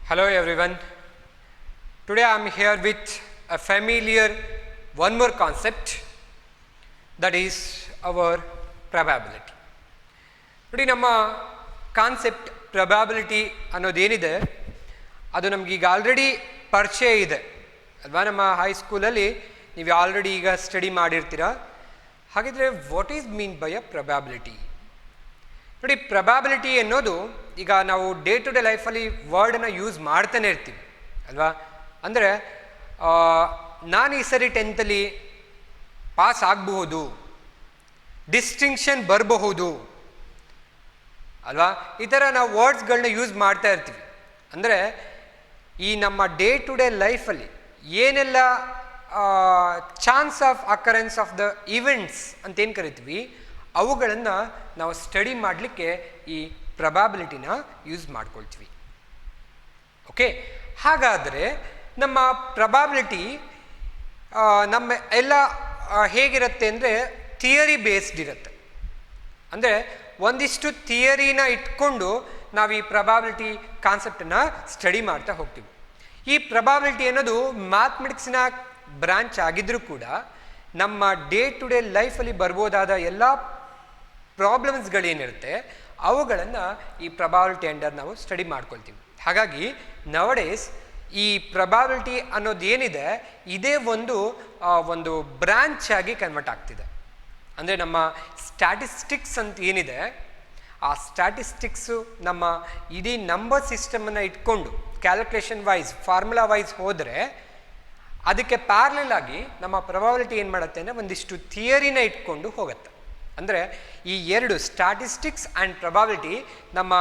Hello everyone. Today I am here with a familiar one more concept, that is our probability. ನೋಡಿ, ನಮ್ಮ concept probability ಅನ್ನೋದೇನಿದೆ ಅದು ನಮಗೀಗ already ಪರಿಚಯ ಇದೆ ಅಲ್ವಾ. ನಮ್ಮ ಹೈಸ್ಕೂಲಲ್ಲಿ ನೀವು ಆಲ್ರೆಡಿ ಈಗ ಸ್ಟಡಿ ಮಾಡಿರ್ತೀರ. ಹಾಗಿದ್ರೆ what is mean by a probability? ನೋಡಿ, ಪ್ರೊಬ್ಯಾಬಿಲಿಟಿ ಅನ್ನೋದು ಈಗ ನಾವು ಡೇ ಟು ಡೇ ಲೈಫಲ್ಲಿ ವರ್ಡನ್ನು ಯೂಸ್ ಮಾಡ್ತಾನೆ ಇರ್ತೀವಿ ಅಲ್ವಾ. ಅಂದರೆ ನಾನು ಈ ಸರಿ 10th ಪಾಸ್ ಆಗಬಹುದು, ಡಿಸ್ಟಿಂಕ್ಷನ್ ಬರಬಹುದು ಅಲ್ವಾ. ಈ ಥರ ನಾವು ವರ್ಡ್ಸ್ಗಳನ್ನ ಯೂಸ್ ಮಾಡ್ತಾ ಇರ್ತೀವಿ. ಅಂದರೆ ಈ ನಮ್ಮ ಡೇ ಟು ಡೇ ಲೈಫಲ್ಲಿ ಏನೆಲ್ಲ chance of occurrence of the events ಅಂತೇನು ಕರಿತೀವಿ, ಅವುಗಳನ್ನು ನಾವು ಸ್ಟಡಿ ಮಾಡಲಿಕ್ಕೆ ಈ ಪ್ರೊಬ್ಯಾಬಿಲಿಟಿನ ಯೂಸ್ ಮಾಡ್ಕೊಳ್ತೀವಿ. ಓಕೆ, ಹಾಗಾದರೆ ನಮ್ಮ ಪ್ರೊಬ್ಯಾಬಿಲಿಟಿ ನಮ್ಮ ಎಲ್ಲ ಹೇಗಿರುತ್ತೆ ಅಂದರೆ ಥಿಯರಿ ಬೇಸ್ಡ್ ಇರುತ್ತೆ. ಅಂದರೆ ಒಂದಿಷ್ಟು ಥಿಯರಿನ ಇಟ್ಕೊಂಡು ನಾವು ಈ ಪ್ರೊಬ್ಯಾಬಿಲಿಟಿ ಕಾನ್ಸೆಪ್ಟನ್ನು ಸ್ಟಡಿ ಮಾಡ್ತಾ ಹೋಗ್ತೀವಿ. ಈ ಪ್ರೊಬ್ಯಾಬಿಲಿಟಿ ಅನ್ನೋದು ಮ್ಯಾಥಮೆಟಿಕ್ಸ್ನ ಬ್ರಾಂಚ್ ಆಗಿದ್ದರೂ ಕೂಡ ನಮ್ಮ ಡೇ ಟು ಡೇ ಲೈಫಲ್ಲಿ ಬರ್ಬೋದಾದ ಎಲ್ಲ ಪ್ರಾಬ್ಲಮ್ಸ್ಗಳೇನಿರುತ್ತೆ ಅವುಗಳನ್ನು ಈ ಪ್ರೊಬ್ಯಾಬಿಲಿಟಿ ಅಂಡರ್ ನಾವು ಸ್ಟಡಿ ಮಾಡ್ಕೊಳ್ತೀವಿ. ಹಾಗಾಗಿ ನವಡೇಸ್ ಈ ಪ್ರೊಬ್ಯಾಬಿಲಿಟಿ ಅನ್ನೋದೇನಿದೆ ಇದೇ ಒಂದು ಬ್ರಾಂಚ್ ಆಗಿ ಕನ್ವರ್ಟ್ ಆಗ್ತಿದೆ. ಅಂದರೆ ನಮ್ಮ ಸ್ಟ್ಯಾಟಿಸ್ಟಿಕ್ಸ್ ಅಂತ ಏನಿದೆ, ಆ ಸ್ಟ್ಯಾಟಿಸ್ಟಿಕ್ಸು ನಮ್ಮ ಇಡೀ ನಂಬರ್ ಸಿಸ್ಟಮನ್ನು ಇಟ್ಕೊಂಡು ಕ್ಯಾಲ್ಕುಲೇಷನ್ ವೈಸ್ ಫಾರ್ಮುಲಾ ವೈಸ್ ಹೋದರೆ ಅದಕ್ಕೆ ಪ್ಯಾರಲಲ್ ಆಗಿ ನಮ್ಮ ಪ್ರೊಬ್ಯಾಬಿಲಿಟಿ ಏನು ಮಾಡುತ್ತೆ ಅಂದರೆ ಒಂದಿಷ್ಟು ಥಿಯರಿನ ಇಟ್ಕೊಂಡು ಹೋಗುತ್ತೆ. ಅಂದರೆ ಈ ಎರಡು ಸ್ಟ್ಯಾಟಿಸ್ಟಿಕ್ಸ್ ಆ್ಯಂಡ್ ಪ್ರೊಬ್ಯಾಬಿಲಿಟಿ ನಮ್ಮ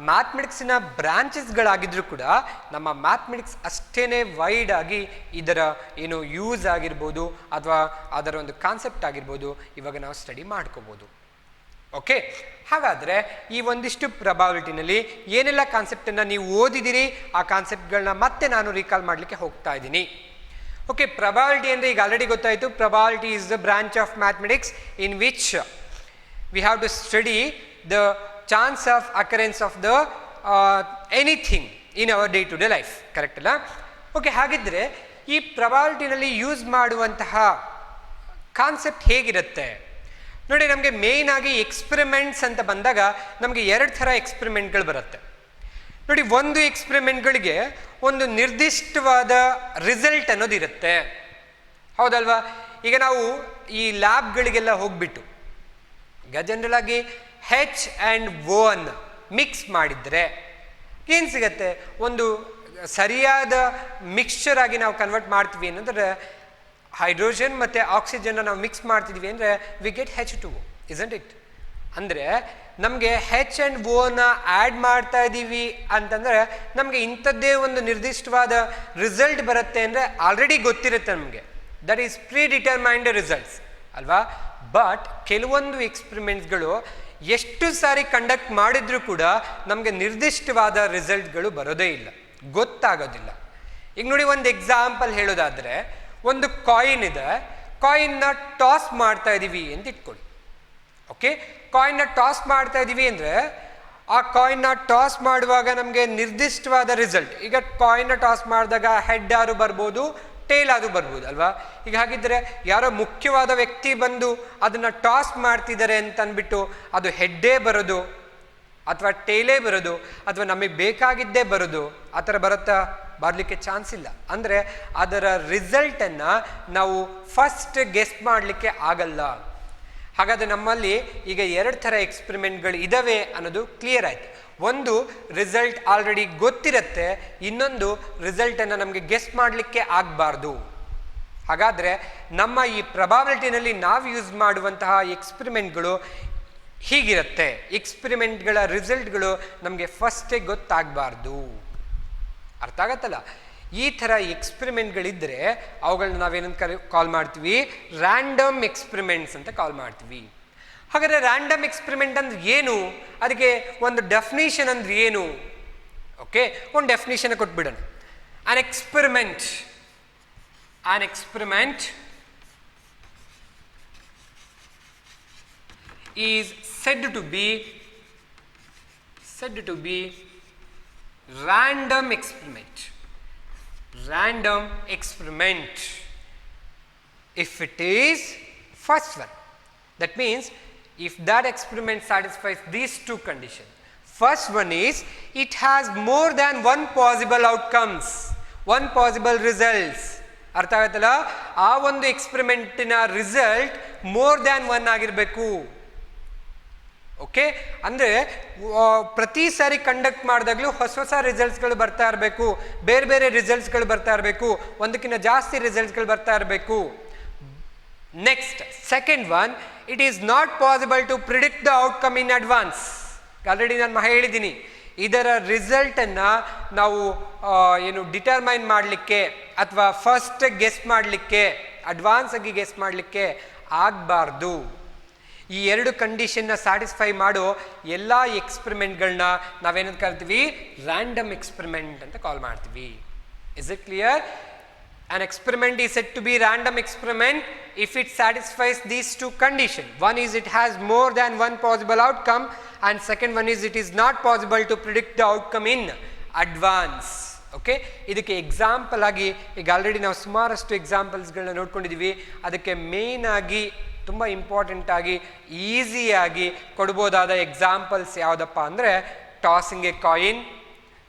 ಮ್ಯಾಥಮೆಟಿಕ್ಸಿನ ಬ್ರಾಂಚಸ್ಗಳಾಗಿದ್ದರೂ ಕೂಡ ನಮ್ಮ ಮ್ಯಾಥಮೆಟಿಕ್ಸ್ ಅಷ್ಟೇ ವೈಡ್ ಆಗಿ ಇದರ ಏನು ಯೂಸ್ ಆಗಿರ್ಬೋದು ಅಥವಾ ಅದರ ಒಂದು ಕಾನ್ಸೆಪ್ಟ್ ಆಗಿರ್ಬೋದು ಇವಾಗ ನಾವು ಸ್ಟಡಿ ಮಾಡ್ಕೋಬೋದು. ಓಕೆ, ಹಾಗಾದರೆ ಈ ಒಂದಿಷ್ಟು ಪ್ರೊಬ್ಯಾಬಿಲಿಟಿನಲ್ಲಿ ಏನೆಲ್ಲ ಕಾನ್ಸೆಪ್ಟನ್ನು ನೀವು ಓದಿದ್ದೀರಿ ಆ ಕಾನ್ಸೆಪ್ಟ್ಗಳನ್ನ ಮತ್ತೆ ನಾನು ರೀಕಾಲ್ ಮಾಡಲಿಕ್ಕೆ ಹೋಗ್ತಾ ಇದ್ದೀನಿ. ಓಕೆ, ಪ್ರೊಬ್ಯಾಬಿಲಿಟಿ ಅಂದರೆ ಈಗ ಆಲ್ರೆಡಿ ಗೊತ್ತಾಯಿತು. Probability is the branch of mathematics in which we have to study the chance of occurrence of the anything in our day to day life. Correct ಅಲ್ಲ? ಓಕೆ, ಹಾಗಿದ್ದರೆ ಈ ಪ್ರೊಬ್ಯಾಬಿಲಿಟಿನಲ್ಲಿ use ಮಾಡುವಂತಹ concept ಹೇಗಿರುತ್ತೆ ನೋಡಿ. ನಮಗೆ ಮೇಯ್ನ್ ಆಗಿ experiments ಅಂತ ಬಂದಾಗ ನಮಗೆ 2 ಥರ ಎಕ್ಸ್ಪೆರಿಮೆಂಟ್ಗಳು ಬರುತ್ತೆ ನೋಡಿ. ಒಂದು ಎಕ್ಸ್ಪೆರಿಮೆಂಟ್ಗಳಿಗೆ ಒಂದು ನಿರ್ದಿಷ್ಟವಾದ ರಿಸಲ್ಟ್ ಅನ್ನೋದು ಇರುತ್ತೆ, ಹೌದಲ್ವಾ. ಈಗ ನಾವು ಈ ಲ್ಯಾಬ್ಗಳಿಗೆಲ್ಲ ಹೋಗ್ಬಿಟ್ಟು ಈಗ ಜನರಲ್ ಆಗಿ H and O ಅನ್ನು ಮಿಕ್ಸ್ ಮಾಡಿದರೆ ಏನು ಸಿಗತ್ತೆ, ಒಂದು ಸರಿಯಾದ ಮಿಕ್ಸ್ಚರ್ ಆಗಿ ನಾವು ಕನ್ವರ್ಟ್ ಮಾಡ್ತೀವಿ ಏನಂದ್ರೆ ಹೈಡ್ರೋಜನ್ ಮತ್ತು ಆಕ್ಸಿಜನ್ನ ನಾವು ಮಿಕ್ಸ್ ಮಾಡ್ತಿದ್ವಿ ಅಂದರೆ we get H2O, isn't it? ಅಂದರೆ ನಮಗೆ H and O ಆ್ಯಡ್ ಮಾಡ್ತಾ ಇದ್ದೀವಿ ಅಂತಂದರೆ ನಮಗೆ ಇಂಥದ್ದೇ ಒಂದು ನಿರ್ದಿಷ್ಟವಾದ ರಿಸಲ್ಟ್ ಬರುತ್ತೆ ಅಂದರೆ ಆಲ್ರೆಡಿ ಗೊತ್ತಿರುತ್ತೆ ನಮಗೆ. That is predetermined results ಅಲ್ವಾ. ಬಟ್ ಕೆಲವೊಂದು ಎಕ್ಸ್ಪೆರಿಮೆಂಟ್ಸ್ಗಳು ಎಷ್ಟು ಸಾರಿ ಕಂಡಕ್ಟ್ ಮಾಡಿದ್ರೂ ಕೂಡ ನಮಗೆ ನಿರ್ದಿಷ್ಟವಾದ ರಿಸಲ್ಟ್ಗಳು ಬರೋದೇ ಇಲ್ಲ, ಗೊತ್ತಾಗೋದಿಲ್ಲ. ಈಗ ನೋಡಿ, ಒಂದು ಎಕ್ಸಾಂಪಲ್ ಹೇಳೋದಾದರೆ ಒಂದು ಕಾಯಿನ್ ಇದೆ, ಕಾಯಿನ್ನ ಟಾಸ್ ಮಾಡ್ತಾ ಇದ್ದೀವಿ ಅಂತ ಇಟ್ಕೊಳ್ಳಿ. ಓಕೆ, ಕಾಯಿನ್ನ ಟಾಸ್ ಮಾಡ್ತಾ ಇದ್ದೀವಿ ಅಂದರೆ ಆ ಕಾಯಿನ್ನ ಟಾಸ್ ಮಾಡುವಾಗ ನಮಗೆ ನಿರ್ದಿಷ್ಟವಾದ ರಿಸಲ್ಟ್, ಈಗ ಕಾಯಿನ್ನ ಟಾಸ್ ಮಾಡಿದಾಗ ಹೆಡ್ ಆರು ಬರ್ಬೋದು, ಟೇಲ್ ಅದು ಬರ್ಬೋದು ಅಲ್ವಾ. ಈಗ ಹಾಗಿದ್ದರೆ ಯಾರೋ ಮುಖ್ಯವಾದ ವ್ಯಕ್ತಿ ಬಂದು ಅದನ್ನು ಟಾಸ್ ಮಾಡ್ತಿದ್ದಾರೆ ಅಂತ ಅಂದ್ಬಿಟ್ಟು ಅದು ಹೆಡ್ಡೇ ಬರೋದು ಅಥವಾ ಟೇಲೇ ಬರೋದು ಅಥವಾ ನಮಗೆ ಬೇಕಾಗಿದ್ದೇ ಬರೋದು ಆ ಥರ ಬರುತ್ತಾ? ಬರಲಿಕ್ಕೆ ಚಾನ್ಸ್ ಇಲ್ಲ. ಅಂದರೆ ಅದರ ರಿಸಲ್ಟನ್ನು ನಾವು ಫಸ್ಟ್ ಗೆಸ್ ಮಾಡಲಿಕ್ಕೆ ಆಗಲ್ಲ. ಹಾಗಾದರೆ ನಮ್ಮಲ್ಲಿ ಈಗ 2 ಥರ ಎಕ್ಸ್ಪೆರಿಮೆಂಟ್ಗಳು ಇದ್ದಾವೆ ಅನ್ನೋದು ಕ್ಲಿಯರ್ ಆಯಿತು. ಒಂದು ರಿಸಲ್ಟ್ ಆಲ್ರೆಡಿ ಗೊತ್ತಿರುತ್ತೆ, ಇನ್ನೊಂದು ರಿಸಲ್ಟನ್ನು ನಮಗೆ ಗೆಸ್ ಮಾಡಲಿಕ್ಕೆ ಆಗಬಾರ್ದು. ಹಾಗಾದರೆ ನಮ್ಮ ಈ ಪ್ರೊಬ್ಯಾಬಿಲಿಟಿನಲ್ಲಿ ನಾವು ಯೂಸ್ ಮಾಡುವಂತಹ ಎಕ್ಸ್ಪೆರಿಮೆಂಟ್ಗಳು ಹೀಗಿರುತ್ತೆ. ಎಕ್ಸ್ಪೆರಿಮೆಂಟ್ಗಳ ರಿಸಲ್ಟ್ಗಳು ನಮಗೆ ಫಸ್ಟೇ ಗೊತ್ತಾಗಬಾರ್ದು. ಅರ್ಥ ಆಗತ್ತಲ್ಲ? ಈ ಥರ ಎಕ್ಸ್ಪೆರಿಮೆಂಟ್ಗಳಿದ್ದರೆ ಅವುಗಳನ್ನ ನಾವೇನಂತ ಕಾಲ್ ಮಾಡ್ತೀವಿ, ರ್ಯಾಂಡಮ್ ಎಕ್ಸ್ಪೆರಿಮೆಂಟ್ಸ್ ಅಂತ ಕಾಲ್ ಮಾಡ್ತೀವಿ. ಹಾಗಾದರೆ ರ್ಯಾಂಡಮ್ ಎಕ್ಸ್ಪೆರಿಮೆಂಟ್ ಅಂದ್ರೆ ಏನು, ಅದಕ್ಕೆ ಒಂದು ಡೆಫಿನೇಷನ್ ಅಂದ್ರೆ ಏನು? ಓಕೆ, ಒಂದು ಡೆಫಿನೇಷನ್ ಕೊಟ್ಬಿಡೋಣ. An experiment is said to be random experiment. Random experiment. If it is first one, that means if that experiment satisfies these two conditions. First one is it has more than one possible outcomes, one possible results. ಅರ್ಥ ಆಗುತ್ತಲ್ಲ, ಆ ಒಂದು ಎಕ್ಸ್ಪೆರಿಮೆಂಟಿನ result more than one ಆಗಿರಬೇಕು. Okay, ಅಂದರೆ ಪ್ರತಿ ಸಾರಿ conduct ಮಾಡಿದಾಗಲೂ ಹೊಸ ಹೊಸ ರಿಸಲ್ಟ್ಸ್ಗಳು ಬರ್ತಾ ಇರಬೇಕು, ಬೇರೆ ಬೇರೆ ರಿಸಲ್ಟ್ಸ್ಗಳು ಬರ್ತಾ ಇರಬೇಕು, ಒಂದಕ್ಕಿಂತ ಜಾಸ್ತಿ ರಿಸಲ್ಟ್ಸ್ಗಳು ಬರ್ತಾ ಇರಬೇಕು. Next second one, it is not possible to predict the outcome in advance. Already ನಾನು ಹೇಳಿದ್ದೀನಿ, ಇದರ ರಿಸಲ್ಟನ್ನು ನಾವು ಏನು ಡಿಟರ್ಮೈನ್ ಮಾಡಲಿಕ್ಕೆ ಅಥವಾ ಫಸ್ಟ್ ಗೆಸ್ ಮಾಡಲಿಕ್ಕೆ, ಅಡ್ವಾನ್ಸ್ ಆಗಿ ಗೆಸ್ ಮಾಡಲಿಕ್ಕೆ ಆಗಬಾರ್ದು. ಈ ಎರಡು ಕಂಡೀಷನ್ನ ಸ್ಯಾಟಿಸ್ಫೈ ಮಾಡೋ ಎಲ್ಲ ಎಕ್ಸ್ಪೆರಿಮೆಂಟ್ಗಳನ್ನ ನಾವೇನಂತ ಕರಿತೀವಿ, ರ್ಯಾಂಡಮ್ ಎಕ್ಸ್ಪೆರಿಮೆಂಟ್ ಅಂತ ಕಾಲ್ ಮಾಡ್ತೀವಿ. Is it clear? An experiment is said to be random experiment if it satisfies these two conditions. One is it has more than one possible outcome, and second one is it is not possible to predict the outcome in advance. Okay, ಇದಕ್ಕೆ example ಆಗಿ ಈಗ already ನಾವು ಸುಮಾರಷ್ಟು ಎಕ್ಸಾಂಪಲ್ಸ್ಗಳನ್ನ ನೋಡ್ಕೊಂಡಿದ್ದೀವಿ. ಅದಕ್ಕೆ main ಆಗಿ ತುಂಬ important ಆಗಿ ಈಸಿಯಾಗಿ ಕೊಡ್ಬೋದಾದ ಎಕ್ಸಾಂಪಲ್ಸ್ ಯಾವುದಪ್ಪ ಅಂದರೆ tossing a coin,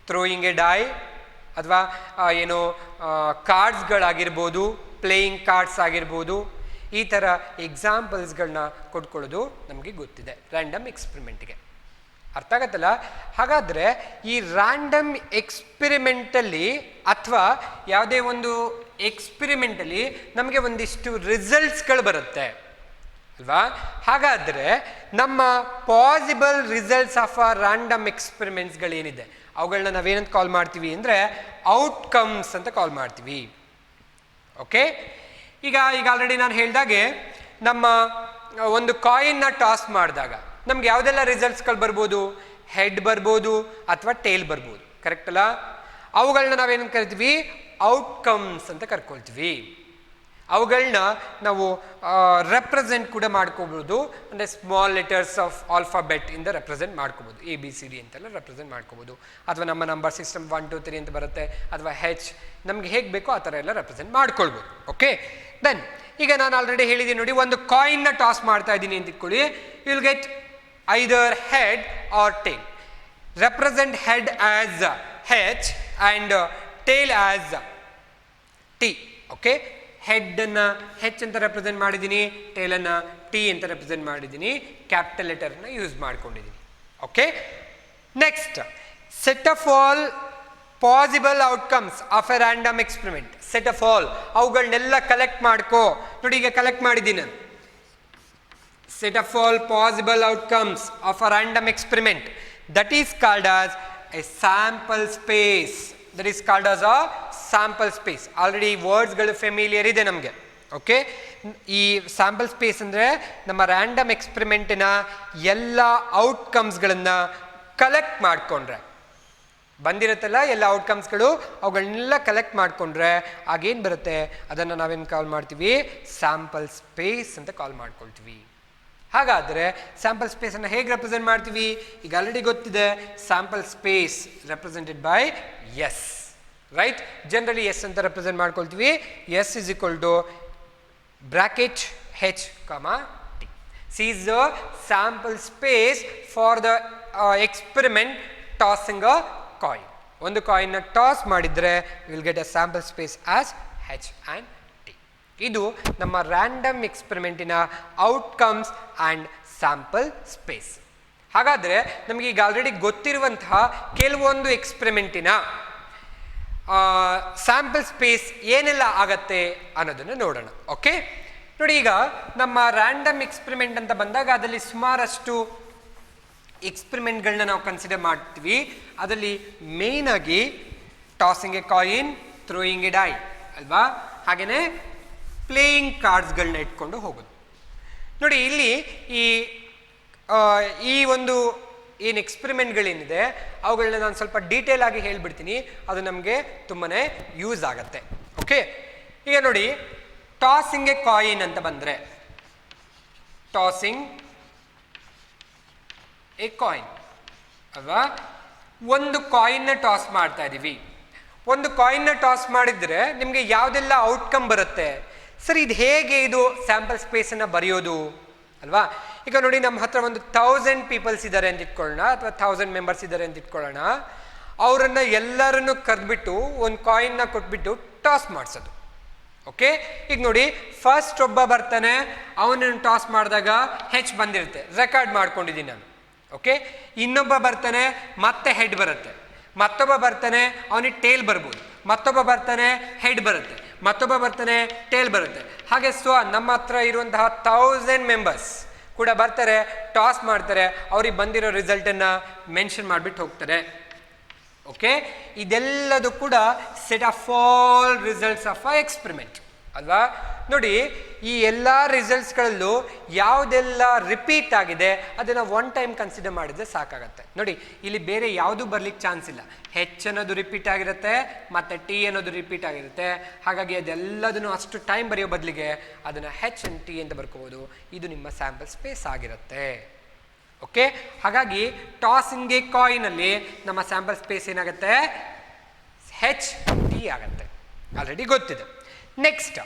throwing a die, ಅಥವಾ ಏನು ಕಾರ್ಡ್ಸ್ಗಳಾಗಿರ್ಬೋದು, ಪ್ಲೇಯಿಂಗ್ ಕಾರ್ಡ್ಸ್ ಆಗಿರ್ಬೋದು. ಈ ಥರ ಎಕ್ಸಾಂಪಲ್ಸ್ಗಳನ್ನ ಕೊಟ್ಕೊಳ್ಳೋದು ನಮಗೆ ಗೊತ್ತಿದೆ ರ್ಯಾಂಡಮ್ ಎಕ್ಸ್ಪೆರಿಮೆಂಟ್ಗೆ. ಅರ್ಥ ಆಗತ್ತಲ್ಲ? ಹಾಗಾದರೆ ಈ ರ್ಯಾಂಡಮ್ ಎಕ್ಸ್ಪೆರಿಮೆಂಟಲ್ಲಿ ಅಥವಾ ಯಾವುದೇ ಒಂದು ಎಕ್ಸ್ಪೆರಿಮೆಂಟಲ್ಲಿ ನಮಗೆ ಒಂದಿಷ್ಟು ರಿಸಲ್ಟ್ಸ್ಗಳು ಬರುತ್ತೆ ಅಲ್ವಾ? ಹಾಗಾದರೆ ನಮ್ಮ possible results of a random ಎಕ್ಸ್ಪೆರಿಮೆಂಟ್ಸ್ಗಳೇನಿದೆ ಅವುಗಳನ್ನ ನಾವೇನಂತ ಕಾಲ್ ಮಾಡ್ತೀವಿ ಅಂದರೆ ಔಟ್ಕಮ್ಸ್ ಅಂತ ಕಾಲ್ ಮಾಡ್ತೀವಿ. ಓಕೆ, ಈಗ ಆಲ್ರೆಡಿ ನಾನು ಹೇಳಿದಾಗೆ ನಮ್ಮ ಒಂದು ಕಾಯಿನ್ನ ಟಾಸ್ ಮಾಡಿದಾಗ ನಮ್ಗೆ ಯಾವುದೆಲ್ಲ ರಿಸಲ್ಟ್ಸ್ಗಳು ಬರ್ಬೋದು, ಹೆಡ್ ಬರ್ಬೋದು ಅಥವಾ ಟೇಲ್ ಬರ್ಬೋದು, ಕರೆಕ್ಟ್ ಅಲ್ಲ? ಅವುಗಳನ್ನ ನಾವೇನಂತ ಕರಿತೀವಿ, ಔಟ್ಕಮ್ಸ್ ಅಂತ ಕರ್ಕೊಳ್ತೀವಿ. ಅವುಗಳನ್ನ ನಾವು ರೆಪ್ರೆಸೆಂಟ್ ಕೂಡ ಮಾಡ್ಕೋಬೋದು, ಅಂದರೆ ಸ್ಮಾಲ್ ಲೆಟರ್ಸ್ ಆಫ್ ಆಲ್ಫಾಬೆಟ್ ಇಂದ ರೆಪ್ರೆಸೆಂಟ್ ಮಾಡ್ಕೋಬೋದು, ABCD ಅಂತೆಲ್ಲ ರೆಪ್ರೆಸೆಂಟ್ ಮಾಡ್ಕೋಬೋದು. ಅಥವಾ ನಮ್ಮ ನಂಬರ್ ಸಿಸ್ಟಮ್ 1 2 3 ಅಂತ ಬರುತ್ತೆ, ಅಥವಾ ಹೆಚ್, ನಮ್ಗೆ ಹೇಗೆ ಬೇಕೋ ಆ ಥರ ಎಲ್ಲ ರೆಪ್ರೆಸೆಂಟ್ ಮಾಡ್ಕೊಳ್ಬೋದು. ಓಕೆ, ದೆನ್ ಈಗ ನಾನು ಆಲ್ರೆಡಿ ಹೇಳಿದ್ದೀನಿ ನೋಡಿ, ಒಂದು ಕಾಯಿನ್ನ ಟಾಸ್ ಮಾಡ್ತಾ ಇದ್ದೀನಿ ಅಂತ ಇಟ್ಕೊಳ್ಳಿ, you will get either head or tail. Represent head as H and tail as T. Okay, ಹೆಡ್ಡನ್ನು ಹೆಚ್ ಅಂತ ರೆಪ್ರೆಸೆಂಟ್ ಮಾಡಿದ್ದೀನಿ, ಟೇಲನ್ನು ಟಿ ಅಂತ ರೆಪ್ರೆಸೆಂಟ್ ಮಾಡಿದ್ದೀನಿ, ಕ್ಯಾಪಿಟಲ್ ಲೆಟರ್ನ ಯೂಸ್ ಮಾಡ್ಕೊಂಡಿದ್ದೀನಿ. Okay, next set of all possible outcomes of a random experiment. Set of all, ಅವುಗಳನ್ನೆಲ್ಲ collect ಮಾಡ್ಕೋ. ನೋಡಿ, ಈಗ ಕಲೆಕ್ಟ್ ಮಾಡಿದ್ದೀನಿ ನಾನು. Set of all possible outcomes of a random experiment, that is called as A sample space. That is called as a sample space. Already ವರ್ಡ್ಸ್ಗಳು familiar ಇದೆ ನಮಗೆ. Okay, ಈ ಸ್ಯಾಂಪಲ್ ಸ್ಪೇಸ್ ಅಂದರೆ ನಮ್ಮ ರ್ಯಾಂಡಮ್ ಎಕ್ಸ್ಪೆರಿಮೆಂಟಿನ ಎಲ್ಲ ಔಟ್ಕಮ್ಸ್ಗಳನ್ನು ಕಲೆಕ್ಟ್ ಮಾಡಿಕೊಂಡ್ರೆ ಬಂದಿರುತ್ತಲ್ಲ ಎಲ್ಲ ಔಟ್ಕಮ್ಸ್ಗಳು, ಅವುಗಳನ್ನೆಲ್ಲ ಕಲೆಕ್ಟ್ ಮಾಡಿಕೊಂಡ್ರೆ ಆಗೇನು ಬರುತ್ತೆ ಅದನ್ನು ನಾವೇನು ಕಾಲ್ ಮಾಡ್ತೀವಿ, ಸ್ಯಾಂಪಲ್ ಸ್ಪೇಸ್ ಅಂತ ಕಾಲ್ ಮಾಡ್ಕೊಳ್ತೀವಿ. ಹಾಗಾದರೆ ಸ್ಯಾಂಪಲ್ ಸ್ಪೇಸನ್ನು ಹೇಗೆ ರೆಪ್ರೆಸೆಂಟ್ ಮಾಡ್ತೀವಿ? ಈಗ ಆಲ್ರೆಡಿ ಗೊತ್ತಿದೆ, sample space represented by S, right? Generally S ಅಂತ ರೆಪ್ರೆಸೆಂಟ್ ಮಾಡ್ಕೊಳ್ತೀವಿ. S is equal to bracket H comma T. C is the sample space for the experiment tossing a coin. ಒಂದು ಕಾಯಿನ್ನ toss ಮಾಡಿದರೆ will get a sample space as H and T. ಇದು ನಮ್ಮ random ಎಕ್ಸ್ಪೆರಿಮೆಂಟಿನ outcomes and sample space. ಹಾಗಾದರೆ ನಮಗೆ ಈಗ already ಗೊತ್ತಿರುವಂತಹ ಕೆಲವೊಂದು ಎಕ್ಸ್ಪೆರಿಮೆಂಟಿನ ಸ್ಯಾಂಪಲ್ ಸ್ಪೇಸ್ ಏನೆಲ್ಲ ಆಗತ್ತೆ ಅನ್ನೋದನ್ನು ನೋಡೋಣ. ಓಕೆ, ನೋಡಿ, ಈಗ ನಮ್ಮ ರ್ಯಾಂಡಮ್ ಎಕ್ಸ್ಪೆರಿಮೆಂಟ್ ಅಂತ ಬಂದಾಗ ಅದರಲ್ಲಿ ಸುಮಾರಷ್ಟು ಎಕ್ಸ್ಪೆರಿಮೆಂಟ್ಗಳನ್ನ ನಾವು ಕನ್ಸಿಡರ್ ಮಾಡ್ತೀವಿ. ಅದರಲ್ಲಿ ಮೇಯ್ನ್ ಆಗಿ tossing a coin, throwing a die ಅಲ್ವಾ, ಹಾಗೆಯೇ ಪ್ಲೇಯಿಂಗ್ ಕಾರ್ಡ್ಸ್ಗಳನ್ನ ಇಟ್ಕೊಂಡು ಹೋಗೋದು. ನೋಡಿ, ಇಲ್ಲಿ ಈ ಒಂದು ಏನು ಎಕ್ಸ್ಪೆರಿಮೆಂಟ್ಗಳೇನಿದೆ ಅವುಗಳನ್ನ ನಾನು ಸ್ವಲ್ಪ ಡೀಟೇಲ್ ಆಗಿ ಹೇಳ್ಬಿಡ್ತೀನಿ, ಅದು ನಮಗೆ ತುಂಬಾ ಯೂಸ್ ಆಗುತ್ತೆ. ಓಕೆ, ಈಗ ನೋಡಿ, ಟಾಸಿಂಗ್ ಎ ಕಾಯಿನ್ ಅಂತ ಬಂದರೆ, ಟಾಸಿಂಗ್ ಎ ಕಾಯಿನ್ ಅಲ್ವಾ, ಒಂದು ಕಾಯಿನ್ನ ಟಾಸ್ ಮಾಡ್ತಾ ಇದ್ದೀವಿ. ಒಂದು ಕಾಯಿನ್ನ ಟಾಸ್ ಮಾಡಿದರೆ ನಿಮಗೆ ಯಾವುದೆಲ್ಲ ಔಟ್ಕಮ್ ಬರುತ್ತೆ? ಸರ್ ಇದು ಹೇಗೆ ಇದು ಸ್ಯಾಂಪಲ್ ಸ್ಪೇಸನ್ನು ಬರೆಯೋದು ಅಲ್ವಾ? ಈಗ ನೋಡಿ, ನಮ್ಮ ಹತ್ರ ಒಂದು 1000 ಪೀಪಲ್ಸ್ ಇದ್ದಾರೆ ಅಂತ ಇಟ್ಕೊಳ್ಳೋಣ, ಅಥವಾ 1000 ಮೆಂಬರ್ಸ್ ಇದ್ದಾರೆ ಅಂತ ಇಟ್ಕೊಳ್ಳೋಣ. ಅವರನ್ನು ಎಲ್ಲರನ್ನು ಕರೆದ್ಬಿಟ್ಟು ಒಂದು ಕಾಯಿನ್ನ ಕೊಟ್ಬಿಟ್ಟು ಟಾಸ್ ಮಾಡಿಸೋದು. ಓಕೆ, ಈಗ ನೋಡಿ, ಫಸ್ಟ್ ಒಬ್ಬ ಬರ್ತಾನೆ, ಅವನನ್ನು ಟಾಸ್ ಮಾಡಿದಾಗ ಹೆಚ್ ಬಂದಿರುತ್ತೆ, ರೆಕಾರ್ಡ್ ಮಾಡ್ಕೊಂಡಿದ್ದೀನಿ ನಾನು. ಓಕೆ, ಇನ್ನೊಬ್ಬ ಬರ್ತಾನೆ, ಮತ್ತೆ ಹೆಡ್ ಬರುತ್ತೆ. ಮತ್ತೊಬ್ಬ ಬರ್ತಾನೆ, ಅವನಿಗೆ ಟೇಲ್ ಬರ್ಬೋದು. ಮತ್ತೊಬ್ಬ ಬರ್ತಾನೆ, ಹೆಡ್ ಬರುತ್ತೆ. ಮತ್ತೊಬ್ಬ ಬರ್ತಾನೆ, ಟೇಲ್ ಬರುತ್ತೆ. ಹಾಗೆ ನಮ್ಮ ಹತ್ರ ಇರುವಂತಹ 1000 ಮೆಂಬರ್ಸ್ ಕೂಡ ಬರ್ತಾರೆ, ಟಾಸ್ ಮಾಡ್ತಾರೆ, ಅವ್ರಿಗೆ ಬಂದಿರೋ ರಿಸಲ್ಟನ್ನು ಮೆನ್ಷನ್ ಮಾಡಿಬಿಟ್ಟು ಹೋಗ್ತಾರೆ. ಓಕೆ, ಇದೆಲ್ಲದು ಕೂಡ set of all results of a experiment ಅಲ್ವಾ? ನೋಡಿ, ಈ ಎಲ್ಲ ರಿಸಲ್ಟ್ಸ್ಗಳಲ್ಲೂ ಯಾವುದೆಲ್ಲ ರಿಪೀಟ್ ಆಗಿದೆ ಅದನ್ನು ಒನ್ ಟೈಮ್ ಕನ್ಸಿಡರ್ ಮಾಡಿದ್ರೆ ಸಾಕಾಗತ್ತೆ. ನೋಡಿ, ಇಲ್ಲಿ ಬೇರೆ ಯಾವುದೂ ಬರ್ಲಿಕ್ಕೆ ಚಾನ್ಸ್ ಇಲ್ಲ. ಹೆಚ್ ಅನ್ನೋದು ರಿಪೀಟ್ ಆಗಿರುತ್ತೆ, ಮತ್ತು ಟಿ ಅನ್ನೋದು ರಿಪೀಟ್ ಆಗಿರುತ್ತೆ. ಹಾಗಾಗಿ ಅದೆಲ್ಲದನ್ನು ಅಷ್ಟು ಟೈಮ್ ಬರೆಯೋ ಬದಲಿಗೆ ಅದನ್ನು ಹೆಚ್ ಅಂಡ್ ಟಿ ಅಂತ ಬರ್ಕೋಬೋದು. ಇದು ನಿಮ್ಮ ಸ್ಯಾಂಪಲ್ ಸ್ಪೇಸ್ ಆಗಿರುತ್ತೆ. ಓಕೆ, ಹಾಗಾಗಿ ಟಾಸಿಂಗ್ ಎ ಕಾಯಿನಲ್ಲಿ ನಮ್ಮ ಸ್ಯಾಂಪಲ್ ಸ್ಪೇಸ್ ಏನಾಗುತ್ತೆ? ಹೆಚ್ ಟಿ ಆಗುತ್ತೆ. ಆಲ್ರೆಡಿ ಗೊತ್ತಿದೆ. Next,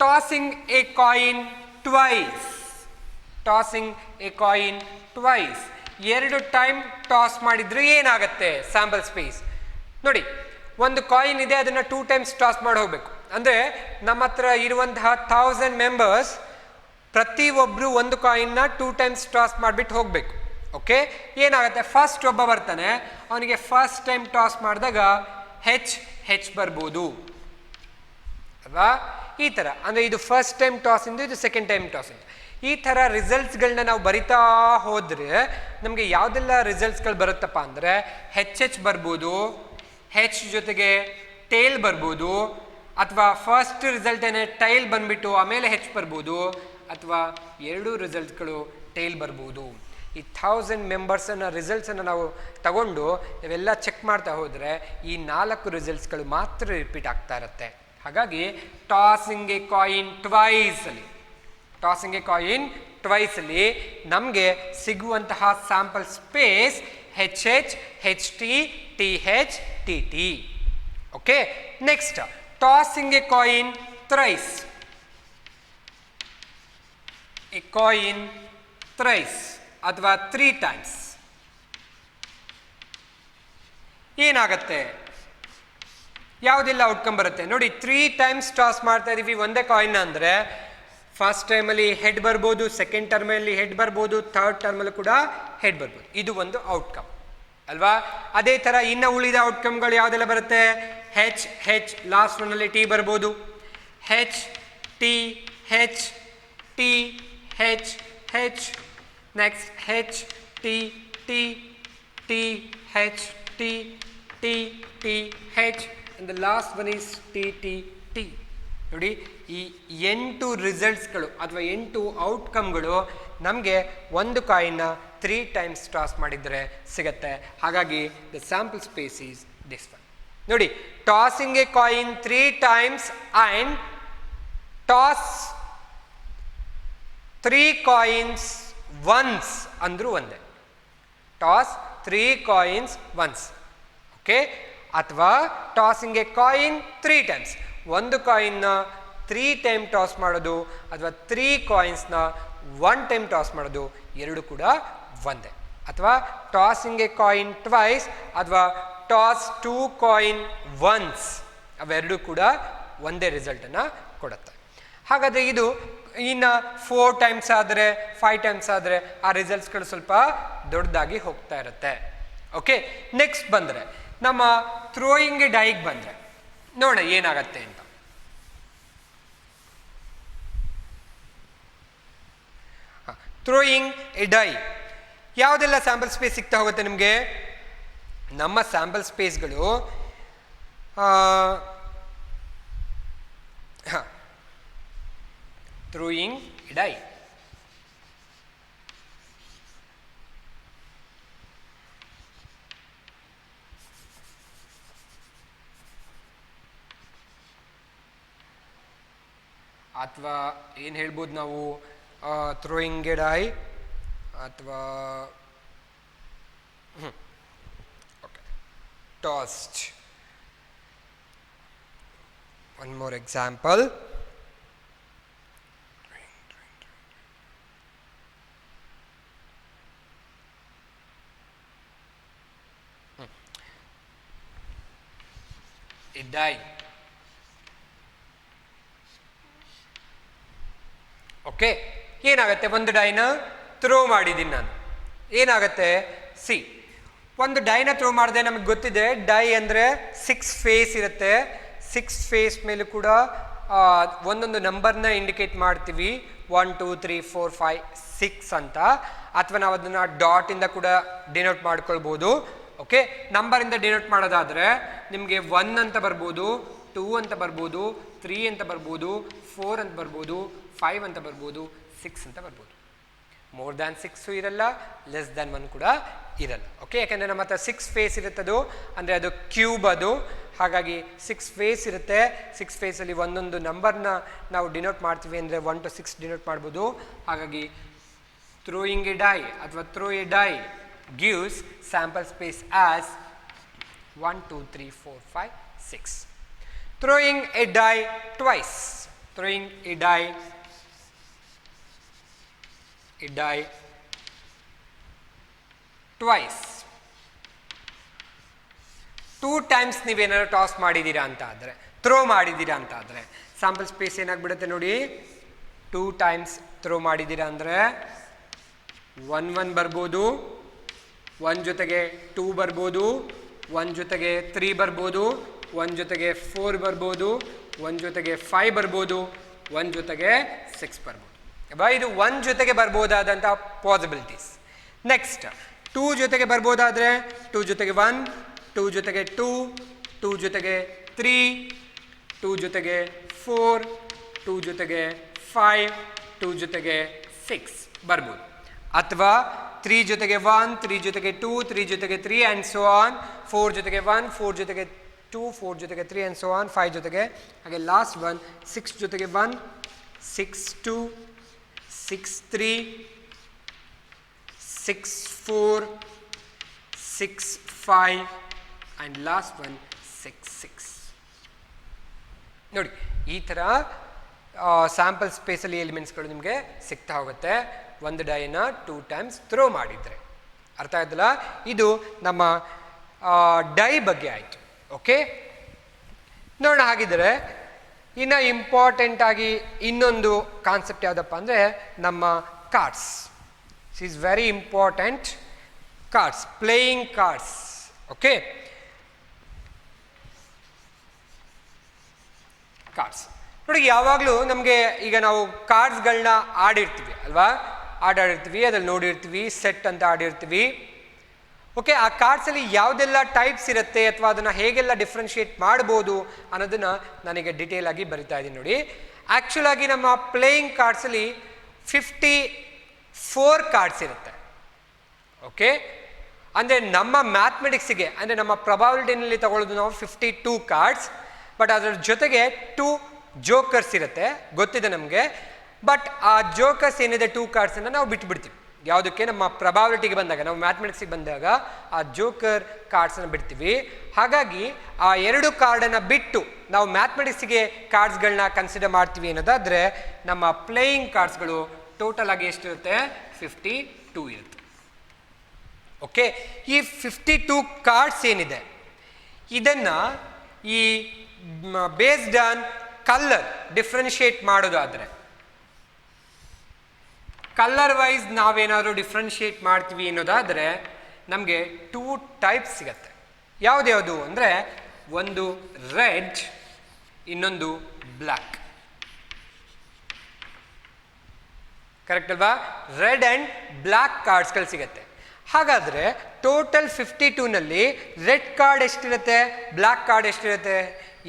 tossing a coin twice. Tossing a coin twice, 2 time toss ಮಾಡಿದ್ರೆ ಏನಾಗುತ್ತೆ ಸ್ಯಾಂಪಲ್ ಸ್ಪೇಸ್? ನೋಡಿ, ಒಂದು ಕಾಯಿನ್ ಇದೆ, ಅದನ್ನು 2 ಟೈಮ್ಸ್ ಟಾಸ್ ಮಾಡಿ ಹೋಗ್ಬೇಕು. ಅಂದರೆ ನಮ್ಮ ಹತ್ರ ಇರುವಂತಹ 1000 ಮೆಂಬರ್ಸ್ ಪ್ರತಿಯೊಬ್ಬರು ಒಂದು ಕಾಯಿನ್ನ 2 ಟೈಮ್ಸ್ ಟಾಸ್ ಮಾಡಿಬಿಟ್ಟು ಹೋಗಬೇಕು. ಓಕೆ, ಏನಾಗುತ್ತೆ? ಫಸ್ಟ್ ಒಬ್ಬ ಬರ್ತಾನೆ, ಅವನಿಗೆ ಫಸ್ಟ್ ಟೈಮ್ ಟಾಸ್ ಮಾಡಿದಾಗ ಹೆಚ್ ಬರ್ಬೋದು ಅಲ್ವಾ? ಈ ಥರ, ಅಂದರೆ ಇದು ಫಸ್ಟ್ ಟೈಮ್ ಟಾಸಿಂದು, ಇದು ಸೆಕೆಂಡ್ ಟೈಮ್ ಟಾಸಿಂದು. ಈ ಥರ ರಿಸಲ್ಟ್ಸ್ಗಳನ್ನ ನಾವು ಬರಿತಾ ಹೋದರೆ ನಮಗೆ ಯಾವುದೆಲ್ಲ ರಿಸಲ್ಟ್ಸ್ಗಳು ಬರುತ್ತಪ್ಪ ಅಂದರೆ, ಹೆಚ್ ಬರ್ಬೋದು, ಹೆಚ್ ಜೊತೆಗೆ ಟೇಲ್ ಬರ್ಬೋದು, ಅಥವಾ ಫಸ್ಟ್ ರಿಸಲ್ಟ್ ಏನೇ ಟೈಲ್ ಬಂದ್ಬಿಟ್ಟು ಆಮೇಲೆ ಹೆಚ್ ಬರ್ಬೋದು, ಅಥವಾ 2 ರಿಸಲ್ಟ್ಸ್ಗಳು ಟೇಲ್ ಬರ್ಬೋದು. ಈ 1000 ಮೆಂಬರ್ಸನ್ನು ರಿಸಲ್ಟ್ಸನ್ನು ನಾವು ತಗೊಂಡು ಇವೆಲ್ಲ ಚೆಕ್ ಮಾಡ್ತಾ ಹೋದರೆ ಈ 4 ರಿಸಲ್ಟ್ಸ್ಗಳು ಮಾತ್ರ ರಿಪೀಟ್ ಆಗ್ತಾ ಇರುತ್ತೆ. ಹಾಗಾಗಿ ಟಾಸಿಂಗ್ ಎ ಕಾಯಿನ್ ಟ್ವೈಸಲ್ಲಿ ನಮಗೆ ಸಿಗುವಂತಹ sample space H H T H T T. Okay, next, tossing a coin thrice. A coin thrice ಅಥವಾ 3 ಟೈಮ್ಸ್ ಏನಾಗತ್ತೆ? ಯಾವುದೆಲ್ಲ ಔಟ್ಕಮ್ ಬರುತ್ತೆ? ನೋಡಿ, 3 ಟೈಮ್ಸ್ ಟಾಸ್ ಮಾಡ್ತಾ ಇದ್ದೀವಿ ಒಂದೇ ಕಾಯಿನ್ ಅಂದರೆ, ಫಸ್ಟ್ ಟೈಮಲ್ಲಿ ಹೆಡ್ ಬರ್ಬೋದು, ಸೆಕೆಂಡ್ ಟರ್ಮಲ್ಲಿ ಹೆಡ್ ಬರ್ಬೋದು, ಥರ್ಡ್ ಟರ್ಮಲ್ಲಿ ಕೂಡ ಹೆಡ್ ಬರ್ಬೋದು. ಇದು ಒಂದು ಔಟ್ಕಮ್ ಅಲ್ವಾ? ಅದೇ ಥರ ಇನ್ನು ಉಳಿದ ಔಟ್ಕಮ್ಗಳು ಯಾವುದೆಲ್ಲ ಬರುತ್ತೆ? ಹೆಚ್ ಲಾಸ್ಟ್ ಒನ್ನಲ್ಲಿ ಟಿ ಬರ್ಬೋದು, ಹೆಚ್ T H T H H, next H T T T H T T T H, and the last one is T T T. ನೋಡಿ, ಈ 8 ರಿಸಲ್ಟ್ಸ್ಗಳು ಅಥವಾ 8 ಔಟ್ಕಮ್ಗಳು ನಮಗೆ ಒಂದು ಕಾಯಿನ್ನ 3 ಟೈಮ್ಸ್ ಟಾಸ್ ಮಾಡಿದರೆ ಸಿಗತ್ತೆ. ಹಾಗಾಗಿ the sample space is this one. ನೋಡಿ, tossing a coin 3 times and toss 3 coins once ಅಂದರೂ ಒಂದೇ. ಟಾಸ್ 3 ಕಾಯಿನ್ಸ್ ಒನ್ಸ್. ಓಕೆ, ಅಥವಾ ಟಾಸಿಂಗ್ ಎ ಕಾಯಿನ್ 3 ಟೈಮ್ಸ್, ಒಂದು ಕಾಯಿನ್ನ 3 ಟೈಮ್ ಟಾಸ್ ಮಾಡೋದು, ಅಥವಾ 3 ಕಾಯಿನ್ಸ್ನ 1 ಟೈಮ್ ಟಾಸ್ ಮಾಡೋದು, 2 ಕೂಡ ಒಂದೇ. ಅಥವಾ ಟಾಸಿಂಗ್ ಎ ಕಾಯಿನ್ ಟ್ವೈಸ್ ಅಥವಾ ಟಾಸ್ 2 ಕಾಯಿನ್ ಒನ್ಸ್, ಅವೆರಡೂ ಕೂಡ ಒಂದೇ ರಿಸಲ್ಟನ್ನು ಕೊಡುತ್ತೆ. ಹಾಗಾದರೆ ಇದು ಇನ್ನು 4 ಟೈಮ್ಸ್ ಆದರೆ 5 ಟೈಮ್ಸ್ ಆದರೆ ಆ ರಿಸಲ್ಟ್ಸ್ಗಳು ಸ್ವಲ್ಪ ದೊಡ್ಡದಾಗಿ ಹೋಗ್ತಾ ಇರುತ್ತೆ. ಓಕೆ, ನೆಕ್ಸ್ಟ್ ಬಂದರೆ ನಮ್ಮ ಥ್ರೋಯಿಂಗ್ ಎ ಡೈಗೆ ಬಂದರೆ ನೋಡೋಣ ಏನಾಗತ್ತೆ ಅಂತ. ಥ್ರೋಯಿಂಗ್ ಎ ಡೈ, ಯಾವುದೆಲ್ಲ ಸ್ಯಾಂಪಲ್ ಸ್ಪೇಸ್ ಸಿಗ್ತಾ ಹೋಗುತ್ತೆ ನಿಮಗೆ? ನಮ್ಮ ಸ್ಯಾಂಪಲ್ ಸ್ಪೇಸ್ಗಳು ಥ್ರೋಯಿಂಗ್ ಎ ಡೈ, ಅಥವಾ ಏನು ಹೇಳ್ಬೋದು ನಾವು, ಥ್ರೋಯಿಂಗ್ ಎ ಡೈ ಅಥವಾ okay tossed. One more example. A die. Okay, ಏನಾಗುತ್ತೆ? ಒಂದು ಡೈನ ಥ್ರೋ ಮಾಡಿದ್ದೀನಿ ನಾನು. ಏನಾಗುತ್ತೆ? ಸಿ, ಒಂದು ಡೈನ ಥ್ರೋ ಮಾಡಿದೆ. ನಮಗೆ ಗೊತ್ತಿದೆ ಡೈ ಅಂದರೆ 6 ಫೇಸ್ ಇರುತ್ತೆ. 6 ಫೇಸ್ ಮೇಲೂ ಕೂಡ ಒಂದೊಂದು ನಂಬರ್ನ ಇಂಡಿಕೇಟ್ ಮಾಡ್ತೀವಿ. 1 2 3 4 5 6 ಅಂತ, ಅಥವಾ ನಾವು ಅದನ್ನು ಡಾಟಿಂದ ಕೂಡ ಡಿನೋಟ್ ಮಾಡ್ಕೊಳ್ಬೋದು. ಓಕೆ, ನಂಬರಿಂದ ಡಿನೋಟ್ ಮಾಡೋದಾದರೆ ನಿಮಗೆ 1 ಅಂತ ಬರ್ಬೋದು, 2 ಅಂತ ಬರ್ಬೋದು, 3 ಅಂತ ಬರ್ಬೋದು, 4 ಅಂತ ಬರ್ಬೋದು, 5 ಅಂತ ಬರ್ಬೋದು, 6 ಅಂತ ಬರ್ಬೋದು. ಮೋರ್ ದ್ಯಾನ್ 6 ಇರಲ್ಲ, ಲೆಸ್ ದ್ಯಾನ್ 1 ಕೂಡ ಇರಲ್ಲ. ಓಕೆ, ಯಾಕೆಂದರೆ ನಮ್ಮ ಹತ್ರ 6 ಫೇಸ್ ಇರುತ್ತದು, ಅಂದರೆ ಅದು ಕ್ಯೂಬ್ ಅದು. ಹಾಗಾಗಿ 6 ಫೇಸ್ ಇರುತ್ತೆ. 6 ಫೇಸಲ್ಲಿ ಒಂದೊಂದು ನಂಬರ್ನ ನಾವು ಡಿನೋಟ್ ಮಾಡ್ತೀವಿ ಅಂದರೆ 1 to 6 ಡಿನೋಟ್ ಮಾಡ್ಬೋದು. ಹಾಗಾಗಿ ಥ್ರೋಯಿಂಗ್ ಎ ಡೈ ಅಥವಾ throw a die gives sample space as 1 2 3 4 5 6. Throwing a die twice. Throwing a die twice. 2 times ನೀವೇನಾದ್ರು ಟಾಸ್ ಮಾಡಿದ್ದೀರಾ ಅಂತ ಆದರೆ, ಥ್ರೋ ಮಾಡಿದ್ದೀರಾ ಅಂತ ಆದರೆ ಸ್ಯಾಂಪಲ್ ಸ್ಪೇಸ್ ಏನಾಗ್ಬಿಡುತ್ತೆ ನೋಡಿ. 2 times ಥ್ರೋ ಮಾಡಿದ್ದೀರಾ ಅಂದರೆ 1 1 ಬರ್ಬೋದು, 1 ಜೊತೆಗೆ 2 ಬರ್ಬೋದು, 1 ಜೊತೆಗೆ 3 ಬರ್ಬೋದು, 1 ಜೊತೆಗೆ 4 ಬರ್ಬೋದು, 1 ಜೊತೆಗೆ 5 ಬರ್ಬೋದು, 1 ಜೊತೆಗೆ 6 ಬರ್ಬೋದು. ಇದು 1 ಜೊತೆಗೆ ಬರ್ಬೋದಾದಂಥ ಪಾಸಿಬಿಲಿಟೀಸ್. ನೆಕ್ಸ್ಟ್ 2 ಜೊತೆಗೆ ಬರ್ಬೋದಾದರೆ 2 ಜೊತೆಗೆ 1, 2 ಜೊತೆಗೆ 2, 2 ಜೊತೆಗೆ 3, 2 ಜೊತೆಗೆ 4, 2 ಜೊತೆಗೆ 5, 2 ಜೊತೆಗೆ 6 ಬರ್ಬೋದು. ಅಥವಾ 3 ಜೊತೆಗೆ 1, 3 ಜೊತೆಗೆ 2, 3 ಜೊತೆಗೆ 3 ಆ್ಯಂಡ್ ಸೋ ಆನ್, 4 ಜೊತೆಗೆ 1, 4 ಜೊತೆಗೆ 2, 4 ಜೊತೆಗೆ 3 ಆ್ಯಂಡ್ ಸೋ ಆನ್, 5 ಜೊತೆಗೆ, ಹಾಗೆ ಲಾಸ್ಟ್ 1 6 ಜೊತೆಗೆ 1, 6 2, 6 3, 6 4, 6 5 ಆ್ಯಂಡ್ ಲಾಸ್ಟ್ 1 6 6. ನೋಡಿ, ಈ ಥರ ಸ್ಯಾಂಪಲ್ ಸ್ಪೇಸಲ್ಲಿ ಎಲಿಮೆಂಟ್ಸ್ಗಳು ನಿಮಗೆ ಸಿಗ್ತಾ ಹೋಗುತ್ತೆ ಒಂದು ಡೈನ 2 times ಥ್ರೋ ಮಾಡಿದರೆ. ಅರ್ಥ ಆಯ್ತಲ್ಲ? ಇದು ನಮ್ಮ ಡೈ ಬಗ್ಗೆ ಆಯಿತು. ಓಕೆ, ನೋಡೋಣ. ಹಾಗಿದ್ರೆ ಇನ್ನು ಇಂಪಾರ್ಟೆಂಟ್ ಆಗಿ ಇನ್ನೊಂದು ಕಾನ್ಸೆಪ್ಟ್ ಯಾವುದಪ್ಪ ಅಂದರೆ ನಮ್ಮ cards. It is very important. Cards, playing cards. Okay, cards ನೋಡಿ, ಯಾವಾಗಲೂ ನಮಗೆ ಈಗ ನಾವು ಕಾರ್ಡ್ಸ್ಗಳನ್ನ ಆಡಿರ್ತೀವಿ ಅಲ್ವಾ, ಆಡಿರ್ತೀವಿ, ಅದ್ರಲ್ಲಿ ನೋಡಿರ್ತೀವಿ, ಸೆಟ್ ಅಂತ ಆಡಿರ್ತೀವಿ. ಓಕೆ, ಆ ಕಾರ್ಡ್ಸಲ್ಲಿ ಯಾವುದೆಲ್ಲ ಟೈಪ್ಸ್ ಇರುತ್ತೆ ಅಥವಾ ಅದನ್ನು ಹೇಗೆಲ್ಲ ಡಿಫ್ರೆನ್ಷಿಯೇಟ್ ಮಾಡ್ಬೋದು ಅನ್ನೋದನ್ನು ನನಗೆ ಡೀಟೇಲ್ ಆಗಿ ಬರಿತಾ ಇದ್ದೀನಿ ನೋಡಿ. ಆ್ಯಕ್ಚುಲ್ ಆಗಿ ನಮ್ಮ ಪ್ಲೇಯಿಂಗ್ ಕಾರ್ಡ್ಸಲ್ಲಿ 54 ಕಾರ್ಡ್ಸ್ ಇರುತ್ತೆ. ಓಕೆ, ಅಂದರೆ ನಮ್ಮ ಮ್ಯಾಥಮೆಟಿಕ್ಸಿಗೆ, ಅಂದರೆ ನಮ್ಮ ಪ್ರೊಬಾಬಿಲಿಟಿನಲ್ಲಿ ತಗೊಳ್ಳೋದು ನಾವು 52 ಕಾರ್ಡ್ಸ್. ಬಟ್ ಅದರ ಜೊತೆಗೆ 2 ಜೋಕರ್ಸ್ ಇರುತ್ತೆ, ಗೊತ್ತಿದೆ ನಮಗೆ. ಬಟ್ ಆ ಜೋಕರ್ಸ್ ಏನಿದೆ 2 ಕಾರ್ಡ್ಸನ್ನು ನಾವು ಬಿಟ್ಬಿಡ್ತೀವಿ. ಯಾವುದಕ್ಕೆ? ನಮ್ಮ ಪ್ರೊಬಾಬಿಲಿಟಿಗೆ ಬಂದಾಗ, ನಾವು ಮ್ಯಾಥಮೆಟಿಕ್ಸಿಗೆ ಬಂದಾಗ ಆ ಜೋಕರ್ ಕಾರ್ಡ್ಸನ್ನು ಬಿಡ್ತೀವಿ. ಹಾಗಾಗಿ ಆ 2 ಕಾರ್ಡನ್ನು ಬಿಟ್ಟು ನಾವು ಮ್ಯಾಥಮೆಟಿಕ್ಸಿಗೆ ಕಾರ್ಡ್ಸ್ಗಳನ್ನ ಕನ್ಸಿಡರ್ ಮಾಡ್ತೀವಿ ಅನ್ನೋದಾದರೆ ನಮ್ಮ ಪ್ಲೇಯಿಂಗ್ ಕಾರ್ಡ್ಸ್ಗಳು ಟೋಟಲ್ ಆಗಿ ಎಷ್ಟಿರುತ್ತೆ? 52 ಇರುತ್ತೆ. ಓಕೆ, ಈ 52 ಕಾರ್ಡ್ಸ್ ಏನಿದೆ ಇದನ್ನು ಈ ಬೇಸ್ಡ್ ಆನ್ ಕಲರ್ ಡಿಫ್ರೆನ್ಷಿಯೇಟ್ ಮಾಡೋದಾದರೆ, ಕಲರ್ ವೈಸ್ ನಾವೇನಾದರೂ ಡಿಫ್ರೆನ್ಷಿಯೇಟ್ ಮಾಡ್ತೀವಿ ಅನ್ನೋದಾದರೆ ನಮಗೆ 2 ಟೈಪ್ಸ್ ಸಿಗತ್ತೆ. ಯಾವುದ್ಯಾವುದು ಅಂದರೆ ಒಂದು ರೆಡ್, ಇನ್ನೊಂದು ಬ್ಲ್ಯಾಕ್. ಕರೆಕ್ಟ್ ಅಲ್ವಾ? ರೆಡ್ ಆ್ಯಂಡ್ ಬ್ಲ್ಯಾಕ್ ಕಾರ್ಡ್ಸ್ಗಳು ಸಿಗುತ್ತೆ. ಹಾಗಾದರೆ ಟೋಟಲ್ 52ನಲ್ಲಿ ರೆಡ್ ಕಾರ್ಡ್ ಎಷ್ಟಿರುತ್ತೆ, ಬ್ಲ್ಯಾಕ್ ಕಾರ್ಡ್ ಎಷ್ಟಿರುತ್ತೆ?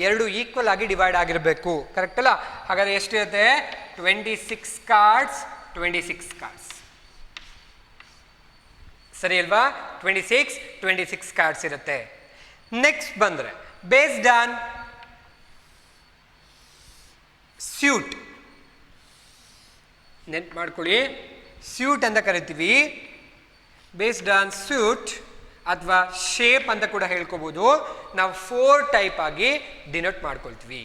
2 ಈಕ್ವಲ್ ಆಗಿ ಡಿವೈಡ್ ಆಗಿರಬೇಕು. ಕರೆಕ್ಟ್ ಅಲ್ಲ? ಹಾಗಾದರೆ ಎಷ್ಟಿರುತ್ತೆ? 26 ಕಾರ್ಡ್ಸ್, 26 ಕಾರ್ಡ್ಸ್. ಸರಿ ಅಲ್ವಾ? 26 ಕಾರ್ಡ್ಸ್ ಇರುತ್ತೆ. ನೆಕ್ಸ್ಟ್ ಬಂದರೆ ಬೇಸ್ಡ್ ಆನ್ ಸ್ಯೂಟ್, ನೆನ್ಪು ಮಾಡ್ಕೊಳ್ಳಿ, ಸ್ಯೂಟ್ ಅಂತ ಕರಿತೀವಿ. ಬೇಸ್ಡ್ ಆನ್ ಸ್ಯೂಟ್ ಅಥವಾ ಶೇಪ್ ಅಂತ ಕೂಡ ಹೇಳ್ಕೋಬಹುದು. ನಾವು 4 ಟೈಪ್ ಆಗಿ ಡಿನೋಟ್ ಮಾಡ್ಕೊಳ್ತೀವಿ.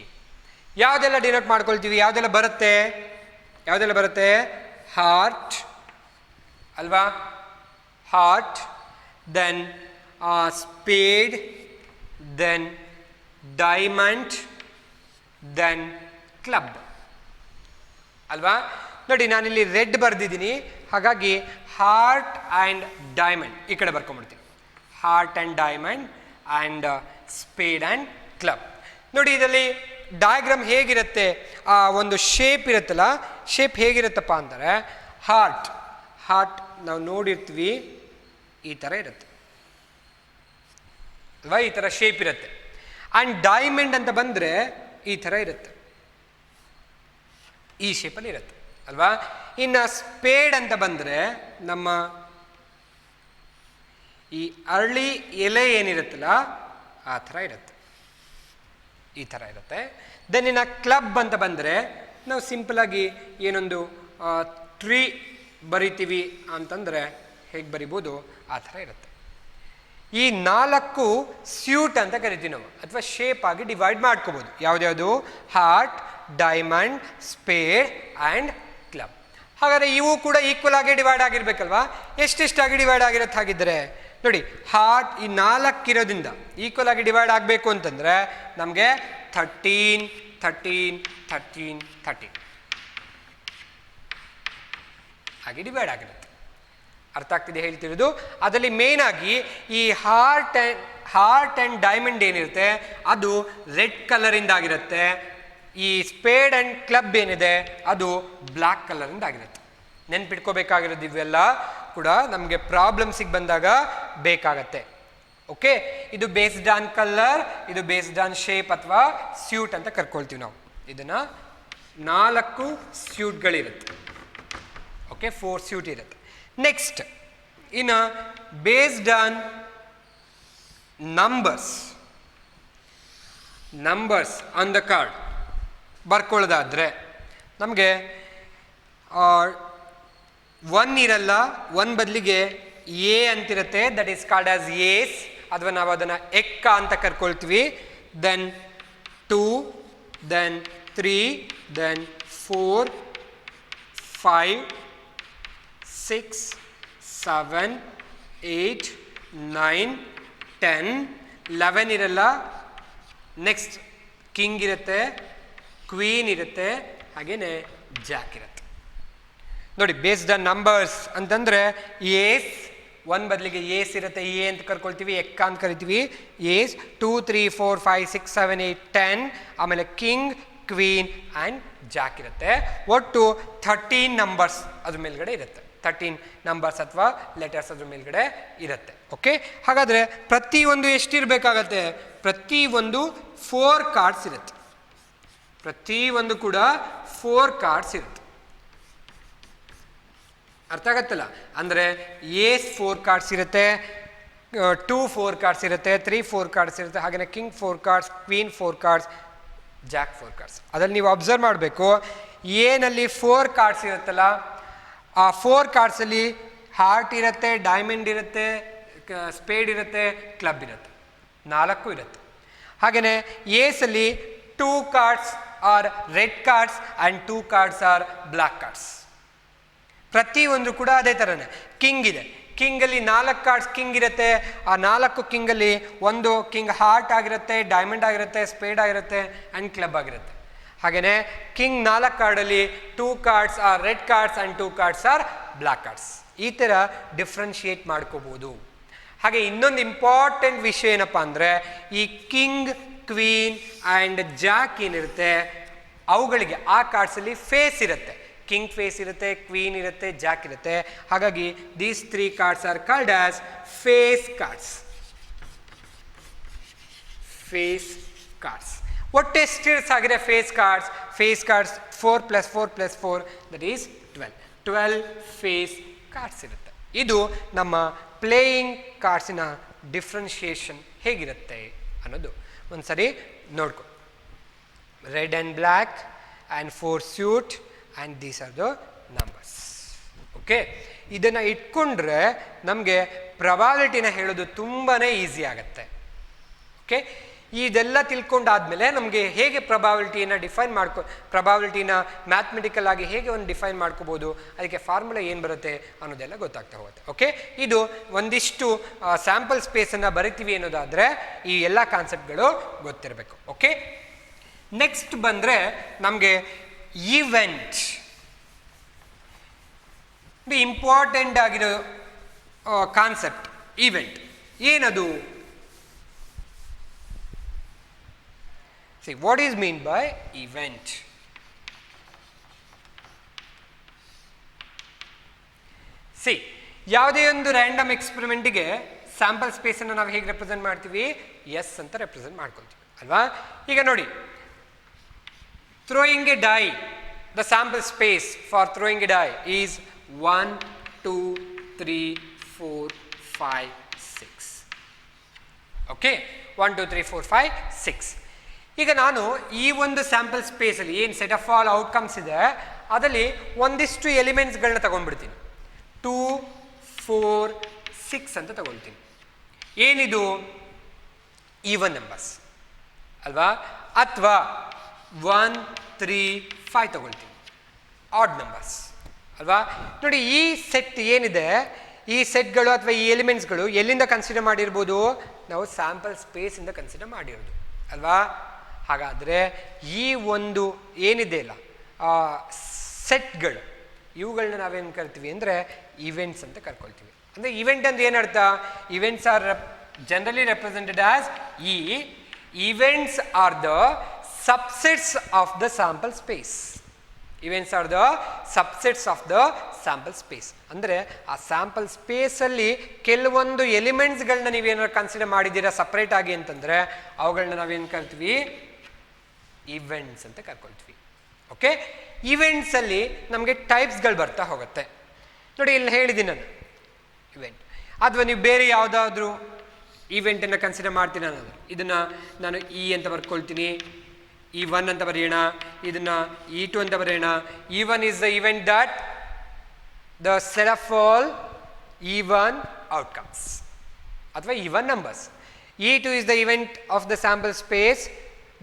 ಯಾವುದೆಲ್ಲ ಡಿನೋಟ್ ಮಾಡ್ಕೊಳ್ತೀವಿ? ಯಾವುದೆಲ್ಲ ಬರುತ್ತೆ? ಹಾರ್ಟ್ ಅಲ್ವಾ, heart, then spade, then diamond, then club ಅಲ್ವಾ. ನೋಡಿ ನಾನಿಲ್ಲಿ ರೆಡ್ ಬರೆದಿದ್ದೀನಿ, ಹಾಗಾಗಿ ಹಾರ್ಟ್ ಆ್ಯಂಡ್ ಡೈಮಂಡ್ ಈ ಕಡೆ ಬರ್ಕೊಂಡ್ಬಿಡ್ತೀನಿ. Heart and diamond and spade and club. ನೋಡಿ ಇದರಲ್ಲಿ ಡಯಾಗ್ರಾಮ್ ಹೇಗಿರುತ್ತೆ, ಆ ಒಂದು ಶೇಪ್ ಇರುತ್ತಲ್ಲ, ಶೇಪ್ ಹೇಗಿರುತ್ತಪ್ಪ ಅಂದರೆ ಹಾರ್ಟ್ ನಾವು ನೋಡಿರ್ತೀವಿ ಈ ಥರ ಇರುತ್ತೆ ಅಲ್ವಾ, ಈ ಥರ ಶೇಪ್ ಇರುತ್ತೆ. ಆ್ಯಂಡ್ ಡೈಮಂಡ್ ಅಂತ ಬಂದರೆ ಈ ಥರ ಇರುತ್ತೆ, ಈ ಶೇಪಲ್ಲಿ ಇರುತ್ತೆ ಅಲ್ವಾ. ಇನ್ನು ಸ್ಪೇಡ್ ಅಂತ ಬಂದರೆ ನಮ್ಮ ಈ ಅರಳಿ ಎಲೆ ಏನಿರುತ್ತಲ್ಲ ಆ ಥರ ಇರುತ್ತೆ, ಈ ಥರ ಇರುತ್ತೆ. ದೆನ್ ಇನ್ನು ಕ್ಲಬ್ ಅಂತ ಬಂದರೆ ನಾವು ಸಿಂಪಲಾಗಿ ಏನೊಂದು ಟ್ರೀ ಬರಿತೀವಿ ಅಂತಂದರೆ ಹೇಗೆ ಬರಿಬೋದು ಆ ಥರ ಇರುತ್ತೆ. ಈ 4 ಸ್ಯೂಟ್ ಅಂತ ಕರಿತೀವಿ ನಾವು, ಅಥವಾ ಶೇಪ್ ಆಗಿ ಡಿವೈಡ್ ಮಾಡ್ಕೋಬೋದು. ಯಾವ್ದ್ಯಾವುದು? Heart, diamond, spade and club. ಹಾಗಾದರೆ ಇವು ಕೂಡ ಈಕ್ವಲ್ ಆಗಿ ಡಿವೈಡ್ ಆಗಿರ್ಬೇಕಲ್ವಾ? ಎಷ್ಟೆಷ್ಟಾಗಿ ಡಿವೈಡ್ ಆಗಿರುತ್ತೆ ಹಾಗಿದ್ದರೆ ನೋಡಿ, ಹಾರ್ಟ್ ಈ 4 ಇರೋದ್ರಿಂದ ಈಕ್ವಲ್ ಆಗಿ ಡಿವೈಡ್ ಆಗಬೇಕು ಅಂತಂದರೆ ನಮಗೆ 13 13 13 13 ಹಾಗೆ ಡಿವೈಡ್ ಆಗಿರುತ್ತೆ. ಅರ್ಥ ಆಗ್ತಿದೆ ಹೇಳ್ತಿರೋದು? ಅದರಲ್ಲಿ ಮೇನ್ ಆಗಿ ಈ ಹಾರ್ಟ್ ಆ್ಯಂಡ್ ಡೈಮಂಡ್ ಏನಿರುತ್ತೆ ಅದು ರೆಡ್ ಕಲರಿಂದ ಆಗಿರುತ್ತೆ. ಈ ಸ್ಪೇಡ್ ಆ್ಯಂಡ್ ಕ್ಲಬ್ ಏನಿದೆ ಅದು ಬ್ಲ್ಯಾಕ್ ಕಲರಿಂದ ಆಗಿರುತ್ತೆ. ನೆನ್ಪಿಟ್ಕೋಬೇಕಾಗಿರೋದು ಇವೆಲ್ಲ ಕೂಡ ನಮಗೆ ಪ್ರಾಬ್ಲಮ್ಸಿಗೆ ಬಂದಾಗ ಬೇಕಾಗತ್ತೆ. ಓಕೆ, ಇದು ಬೇಸ್ಡ್ ಆನ್ ಕಲರ್, ಇದು ಬೇಸ್ಡ್ ಆನ್ ಶೇಪ್ ಅಥವಾ ಸ್ಯೂಟ್ ಅಂತ ಕರ್ಕೊಳ್ತೀವಿ ನಾವು. ಇದನ್ನು 4 ಸ್ಯೂಟ್ಗಳಿರುತ್ತೆ. ಓಕೆ, 4 ಸ್ಯೂಟ್ ಇರುತ್ತೆ. ನೆಕ್ಸ್ಟ್ ಇನ್ನು based on numbers on the card ಬರ್ಕೊಳ್ಳೋದಾದರೆ ನಮಗೆ 1 ಇರಲ್ಲ, 1 ಬದಲಿಗೆ ಎ ಅಂತಿರುತ್ತೆ, that is called as ace, ಅಥವಾ ನಾವು ಅದನ್ನು ಎಕ್ಕ ಅಂತ ಕರ್ಕೊಳ್ತೀವಿ. ದೆನ್ 2, ದೆನ್ 3, ದೆನ್ 4, 5, 6, 7, 8, 9, 10, 11 ಇರಲ್ಲ. ನೆಕ್ಸ್ಟ್ ಕಿಂಗ್ ಇರುತ್ತೆ, ಕ್ವೀನ್ ಇರುತ್ತೆ, ಹಾಗೇನೆ ಜಾಕ್ ಇರುತ್ತೆ. ನೋಡಿ, ಬೇಸ್ಡ್ ಆನ್ ನಂಬರ್ಸ್ ಅಂತಂದರೆ ಏಸ್ 1 ಬದಲಿಗೆ ಏಸ್ ಇರುತ್ತೆ, ಎ ಅಂತ ಕರ್ಕೊಳ್ತೀವಿ, ಎಕ್ಕ ಅಂತ ಕರಿತೀವಿ. ಏಸ್ 2, 3, 4, 5, 6, 7, 8, 10, ಆಮೇಲೆ ಕಿಂಗ್, ಕ್ವೀನ್ ಆ್ಯಂಡ್ ಜಾಕ್ ಇರುತ್ತೆ. ಒಟ್ಟು 13 ನಂಬರ್ಸ್ ಅದ್ರ ಮೇಲ್ಗಡೆ ಇರುತ್ತೆ. 13 ನಂಬರ್ಸ್ ಅಥವಾ ಲೆಟರ್ಸ್ ಅದ್ರ ಮೇಲ್ಗಡೆ ಇರುತ್ತೆ. ಓಕೆ, ಹಾಗಾದರೆ ಪ್ರತಿಯೊಂದು ಎಷ್ಟಿರಬೇಕಾಗತ್ತೆ? ಪ್ರತಿಯೊಂದು 4 ಕಾರ್ಡ್ಸ್ ಇರುತ್ತೆ. ಪ್ರತಿಯೊಂದು ಕೂಡ 4 ಕಾರ್ಡ್ಸ್ ಇರುತ್ತೆ. ಅರ್ಥ ಆಗತ್ತಲ್ಲ? ಅಂದರೆ ಏಸ್ 4 ಕಾರ್ಡ್ಸ್ ಇರುತ್ತೆ, 2 4 ಕಾರ್ಡ್ಸ್ ಇರುತ್ತೆ, 3 4 ಕಾರ್ಡ್ಸ್ ಇರುತ್ತೆ, ಹಾಗೆಯೇ king 4 cards, queen 4 cards, Jack 4 cards. ಅದರಲ್ಲಿ ನೀವು ಅಬ್ಸರ್ವ್ ಮಾಡಬೇಕು, ಏನಲ್ಲಿ 4 ಕಾರ್ಡ್ಸ್ ಇರುತ್ತಲ್ಲ, ಆ 4 ಕಾರ್ಡ್ಸಲ್ಲಿ ಹಾರ್ಟ್ ಇರುತ್ತೆ, ಡೈಮಂಡ್ ಇರುತ್ತೆ, ಸ್ಪೇಡ್ ಇರುತ್ತೆ, ಕ್ಲಬ್ ಇರುತ್ತೆ, 4 ಇರುತ್ತೆ. ಹಾಗೆಯೇ ಏಸಲ್ಲಿ 2 cards are red cards and 2 cards are black cards. ಪ್ರತಿಯೊಂದು ಕೂಡ ಅದೇ ಥರನೇ. ಕಿಂಗ್ ಇದೆ, ಕಿಂಗಲ್ಲಿ 4 ಕಾರ್ಡ್ಸ್ ಕಿಂಗ್ ಇರುತ್ತೆ. ಆ 4 ಕಿಂಗಲ್ಲಿ ಒಂದು ಕಿಂಗ್ ಹಾರ್ಟ್ ಆಗಿರುತ್ತೆ, ಡೈಮಂಡ್ ಆಗಿರುತ್ತೆ, ಸ್ಪೇಡ್ ಆಗಿರುತ್ತೆ ಆ್ಯಂಡ್ ಕ್ಲಬ್ ಆಗಿರುತ್ತೆ. ಹಾಗೆಯೇ ಕಿಂಗ್ 4 ಕಾರ್ಡಲ್ಲಿ 2 cards are red cards and 2 cards are black cards. ಈ ಥರ ಡಿಫ್ರೆನ್ಷಿಯೇಟ್ ಮಾಡ್ಕೋಬೋದು. ಹಾಗೆ ಇನ್ನೊಂದು ಇಂಪಾರ್ಟೆಂಟ್ ವಿಷಯ ಏನಪ್ಪ ಅಂದರೆ, ಈ ಕಿಂಗ್, ಕ್ವೀನ್ ಆ್ಯಂಡ್ ಜಾಕ್ ಏನಿರುತ್ತೆ ಅವುಗಳಿಗೆ ಆ ಕಾರ್ಡ್ಸಲ್ಲಿ ಫೇಸ್ ಇರುತ್ತೆ. ಕಿಂಗ್ ಫೇಸ್ ಇರುತ್ತೆ, ಕ್ವೀನ್ ಇರುತ್ತೆ, ಜಾಕ್ ಇರುತ್ತೆ. ಹಾಗಾಗಿ these 3 cards are called as face cards. Face cards ಒಟ್ಟು ಎಷ್ಟು ಆಗಿದೆ? Face cards 4 + 4 + 4 that is 12 face cards ಇರುತ್ತೆ. ಇದು ನಮ್ಮ ಪ್ಲೇಯಿಂಗ್ ಕಾರ್ಡ್ಸಿನ ಡಿಫ್ರೆನ್ಷಿಯೇಷನ್ ಹೇಗಿರುತ್ತೆ ಅನ್ನೋದು ಒಂದು ಸರಿ ನೋಡ್ಕೊ. Red and black and 4 suit and these are the numbers. Okay, ಇದನ್ನು ಇಟ್ಕೊಂಡ್ರೆ ನಮಗೆ ಪ್ರೊಬಾಬಿಲಿಟಿನ ಹೇಳೋದು ತುಂಬಾ ಈಸಿ ಆಗುತ್ತೆ. ಓಕೆ, ಇದೆಲ್ಲ ತಿಳ್ಕೊಂಡಾದ್ಮೇಲೆ ನಮಗೆ ಹೇಗೆ ಪ್ರೊಬಾಬಿಲಿಟಿನ ಪ್ರೊಬಾಬಿಲಿಟಿನ ಮ್ಯಾಥಮೆಟಿಕಲ್ ಆಗಿ ಹೇಗೆ ಒಂದು ಡಿಫೈನ್ ಮಾಡ್ಕೋಬೋದು, ಅದಕ್ಕೆ ಫಾರ್ಮುಲಾ ಏನು ಬರುತ್ತೆ ಅನ್ನೋದೆಲ್ಲ ಗೊತ್ತಾಗ್ತಾ ಹೋಗುತ್ತೆ. ಓಕೆ, ಇದು ಒಂದಿಷ್ಟು ಸ್ಯಾಂಪಲ್ ಸ್ಪೇಸನ್ನು ಬರಿತೀವಿ ಅನ್ನೋದಾದರೆ ಈ ಎಲ್ಲ ಕಾನ್ಸೆಪ್ಟ್ಗಳು ಗೊತ್ತಿರಬೇಕು. ಓಕೆ, ನೆಕ್ಸ್ಟ್ ಬಂದರೆ ನಮಗೆ ಈವೆಂಟ್. ಇಂಪಾರ್ಟೆಂಟ್ ಆಗಿರೋ ಕಾನ್ಸೆಪ್ಟ್ ಈವೆಂಟ್ ಏನದು? See, what is mean by event? See, ಯಾವುದೇ ಒಂದು ರ್ಯಾಂಡಮ್ ಎಕ್ಸ್ಪೆರಿಮೆಂಟಿಗೆ ಸ್ಯಾಂಪಲ್ ಸ್ಪೇಸನ್ನು ನಾವು ಹೇಗೆ ರೆಪ್ರೆಸೆಂಟ್ ಮಾಡ್ತೀವಿ? ಎಸ್ ಅಂತ ರೆಪ್ರೆಸೆಂಟ್ ಮಾಡ್ಕೊಳ್ತೀವಿ ಅಲ್ವಾ? ಈಗ ನೋಡಿ, throwing a die, the sample space for throwing a die is 1, 2, 3, 4, 5, 6. Okay, 1, 2, 3, 4, 5, 6. ಈಗ ನಾನು ಈ ಒಂದು ಸ್ಯಾಂಪಲ್ ಸ್ಪೇಸಲ್ಲಿ ಏನು ಸೆಟ್ ಆಫ್ ಆಲ್ ಔಟ್ಕಮ್ಸ್ ಇದೆ ಅದರಲ್ಲಿ ಒಂದಿಷ್ಟು ಎಲಿಮೆಂಟ್ಸ್ಗಳನ್ನ ತಗೊಂಡ್ಬಿಡ್ತೀನಿ. 2, 4, 6 ಅಂತ ತಗೊಳ್ತೀನಿ. ಏನಿದು? ಈವನ್ ನಂಬರ್ಸ್ ಅಲ್ವಾ? ಅಥವಾ 1, 3, 5 ತಗೊಳ್ತೀನಿ, ಆಡ್ ನಂಬರ್ಸ್ ಅಲ್ವಾ? ನೋಡಿ, ಈ ಸೆಟ್ ಏನಿದೆ, ಈ ಸೆಟ್ಗಳು ಅಥವಾ ಈ ಎಲಿಮೆಂಟ್ಸ್ಗಳು ಎಲ್ಲಿಂದ ಕನ್ಸಿಡರ್ ಮಾಡಿರ್ಬೋದು? ನಾವು ಸ್ಯಾಂಪಲ್ ಸ್ಪೇಸಿಂದ ಕನ್ಸಿಡರ್ ಮಾಡಿರೋದು ಅಲ್ವಾ? ಹಾಗಾದರೆ ಈ ಒಂದು ಏನಿದೆ ಅಲ್ಲ ಸೆಟ್ಗಳು, ಇವುಗಳನ್ನ ನಾವೇನು ಕರಿತೀವಿ ಅಂದರೆ ಇವೆಂಟ್ಸ್ ಅಂತ ಕರ್ಕೊಳ್ತೀವಿ. ಅಂದರೆ ಇವೆಂಟ್ ಅಂದ್ರೆ ಏನರ್ಥ? Events are generally represented as events are the subsets of the sample space. Events are the subsets of the sample space. ಅಂದರೆ ಆ ಸ್ಯಾಂಪಲ್ ಸ್ಪೇಸಲ್ಲಿ ಕೆಲವೊಂದು ಎಲಿಮೆಂಟ್ಸ್ಗಳನ್ನ ನೀವೇನಾದ್ರು ಕನ್ಸಿಡರ್ ಮಾಡಿದ್ದೀರಾ ಸಪ್ರೇಟ್ ಆಗಿ ಅಂತಂದರೆ ಅವುಗಳನ್ನ ನಾವೇನು ಕರಿತೀವಿ? ಇವೆಂಟ್ಸ್ ಅಂತ ಕರ್ಕೊಳ್ತೀವಿ. ಓಕೆ, ಇವೆಂಟ್ಸಲ್ಲಿ ನಮಗೆ ಟೈಪ್ಸ್ಗಳು ಬರ್ತಾ ಹೋಗುತ್ತೆ. ನೋಡಿ, ಇಲ್ಲಿ ಹೇಳಿದ್ದೀನಿ ನಾನು ಇವೆಂಟ್, ಅಥವಾ ನೀವು ಬೇರೆ ಯಾವುದಾದ್ರೂ ಈವೆಂಟನ್ನು ಕನ್ಸಿಡರ್ ಮಾಡ್ತೀನಿ ಅನ್ನೋದು, ಇದನ್ನು ನಾನು ಅಂತ ಬರ್ಕೊಳ್ತೀನಿ, E1 ಅಂತ ಬರೆಯೋಣ, ಇದನ್ನು E2 ಅಂತ ಬರೆಯೋಣ. E1 is the event that the set of all E1 outcomes ಅಥವಾ E1 numbers. E2 is the event of the sample space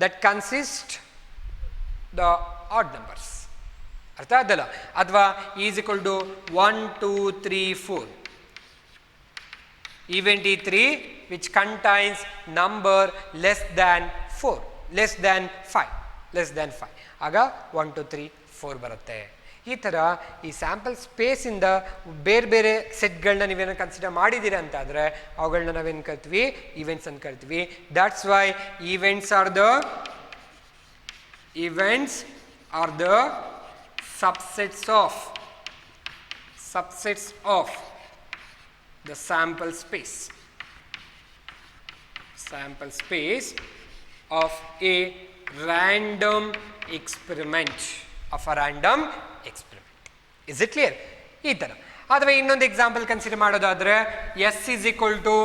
that consists the odd numbers. ಅರ್ಥ ಆದಲ್ಲ? ಅಥವಾ is equal to 1, 2, 3, 4. Event E3 which contains number less than 4, less than 5. ಆಗ 1, 2, 3, 4 ಬರುತ್ತೆ. ಈ ಥರ ಈ sample ಸ್ಪೇಸಿಂದ ಬೇರೆ ಬೇರೆ ಸೆಟ್ಗಳನ್ನ ನೀವೇನೋ ಕನ್ಸಿಡರ್ ಮಾಡಿದ್ದೀರಾ ಅಂತ ಆದರೆ ಅವುಗಳನ್ನ ನಾವೇನು ಕರಿತೀವಿ? ಇವೆಂಟ್ಸ್ ಅಂತ ಕರಿತೀವಿ. That's why events are the subsets of the sample space of a random experiment. Is it clear? ಈ ಥರ. ಅಥವಾ ಇನ್ನೊಂದು ಎಕ್ಸಾಂಪಲ್ ಕನ್ಸಿಡರ್ ಮಾಡೋದಾದರೆ S is equal to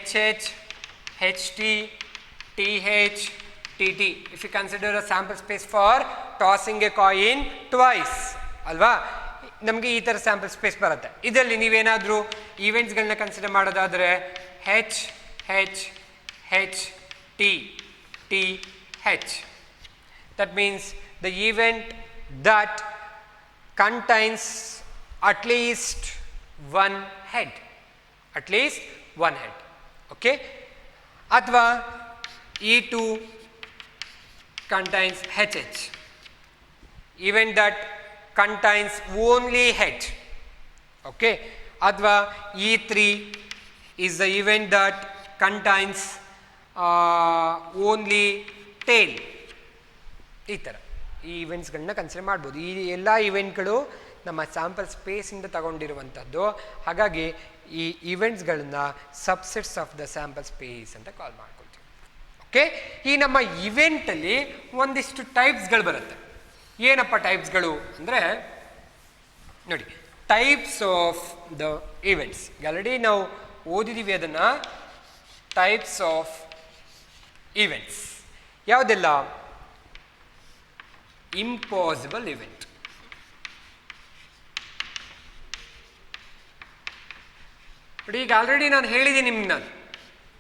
HH, HT, TH, TT. If you consider a sample space for tossing a coin twice, ಅಲ್ವಾ? ನಮಗೆ ಈ ಥರ sample space ಬರುತ್ತೆ. ಇದರಲ್ಲಿ ನೀವೇನಾದರೂ ಈವೆಂಟ್ಸ್ಗಳನ್ನ ಕನ್ಸಿಡರ್ ಮಾಡೋದಾದರೆ H, H, H, T, T, H. That means the event that contains at least one head. Okay? ಅಥವಾ E2 contains HH. Event that contains only head. Okay? ಅಥವಾ E3 is the event that contains only tail. ಈ ಥರ ಈ ಇವೆಂಟ್ಸ್ಗಳನ್ನ consider ಮಾಡ್ಬೋದು. ಈ ಎಲ್ಲ ಇವೆಂಟ್ಗಳು ನಮ್ಮ sample ಸ್ಪೇಸಿಂದ ತಗೊಂಡಿರುವಂಥದ್ದು. ಹಾಗಾಗಿ ಈ ಇವೆಂಟ್ಸ್ಗಳನ್ನ subsets of the sample space ಅಂತ ಕಾಲ್ ಮಾಡ್ಕೊಳ್ತೀವಿ. ಓಕೆ, ಈ ನಮ್ಮ ಇವೆಂಟಲ್ಲಿ ಒಂದಿಷ್ಟು ಟೈಪ್ಸ್ಗಳು ಬರುತ್ತೆ. ಏನಪ್ಪ ಟೈಪ್ಸ್ಗಳು ಅಂದರೆ ನೋಡಿ, types of the events already ನಾವು ಓದಿದ್ದೀವಿ ಅದನ್ನು. ಟೈಪ್ಸ್ ಆಫ್ ಇವೆಂಟ್ಸ್ ಯಾವುದೆಲ್ಲ? ಇಂಪಾಸಿಬಲ್ ಇವೆಂಟ್, ಬಟ್ ಈಗ ಆಲ್ರೆಡಿ ನಾನು ಹೇಳಿದ್ದೀನಿ ನಿಮ್ಗೆ ನಾನು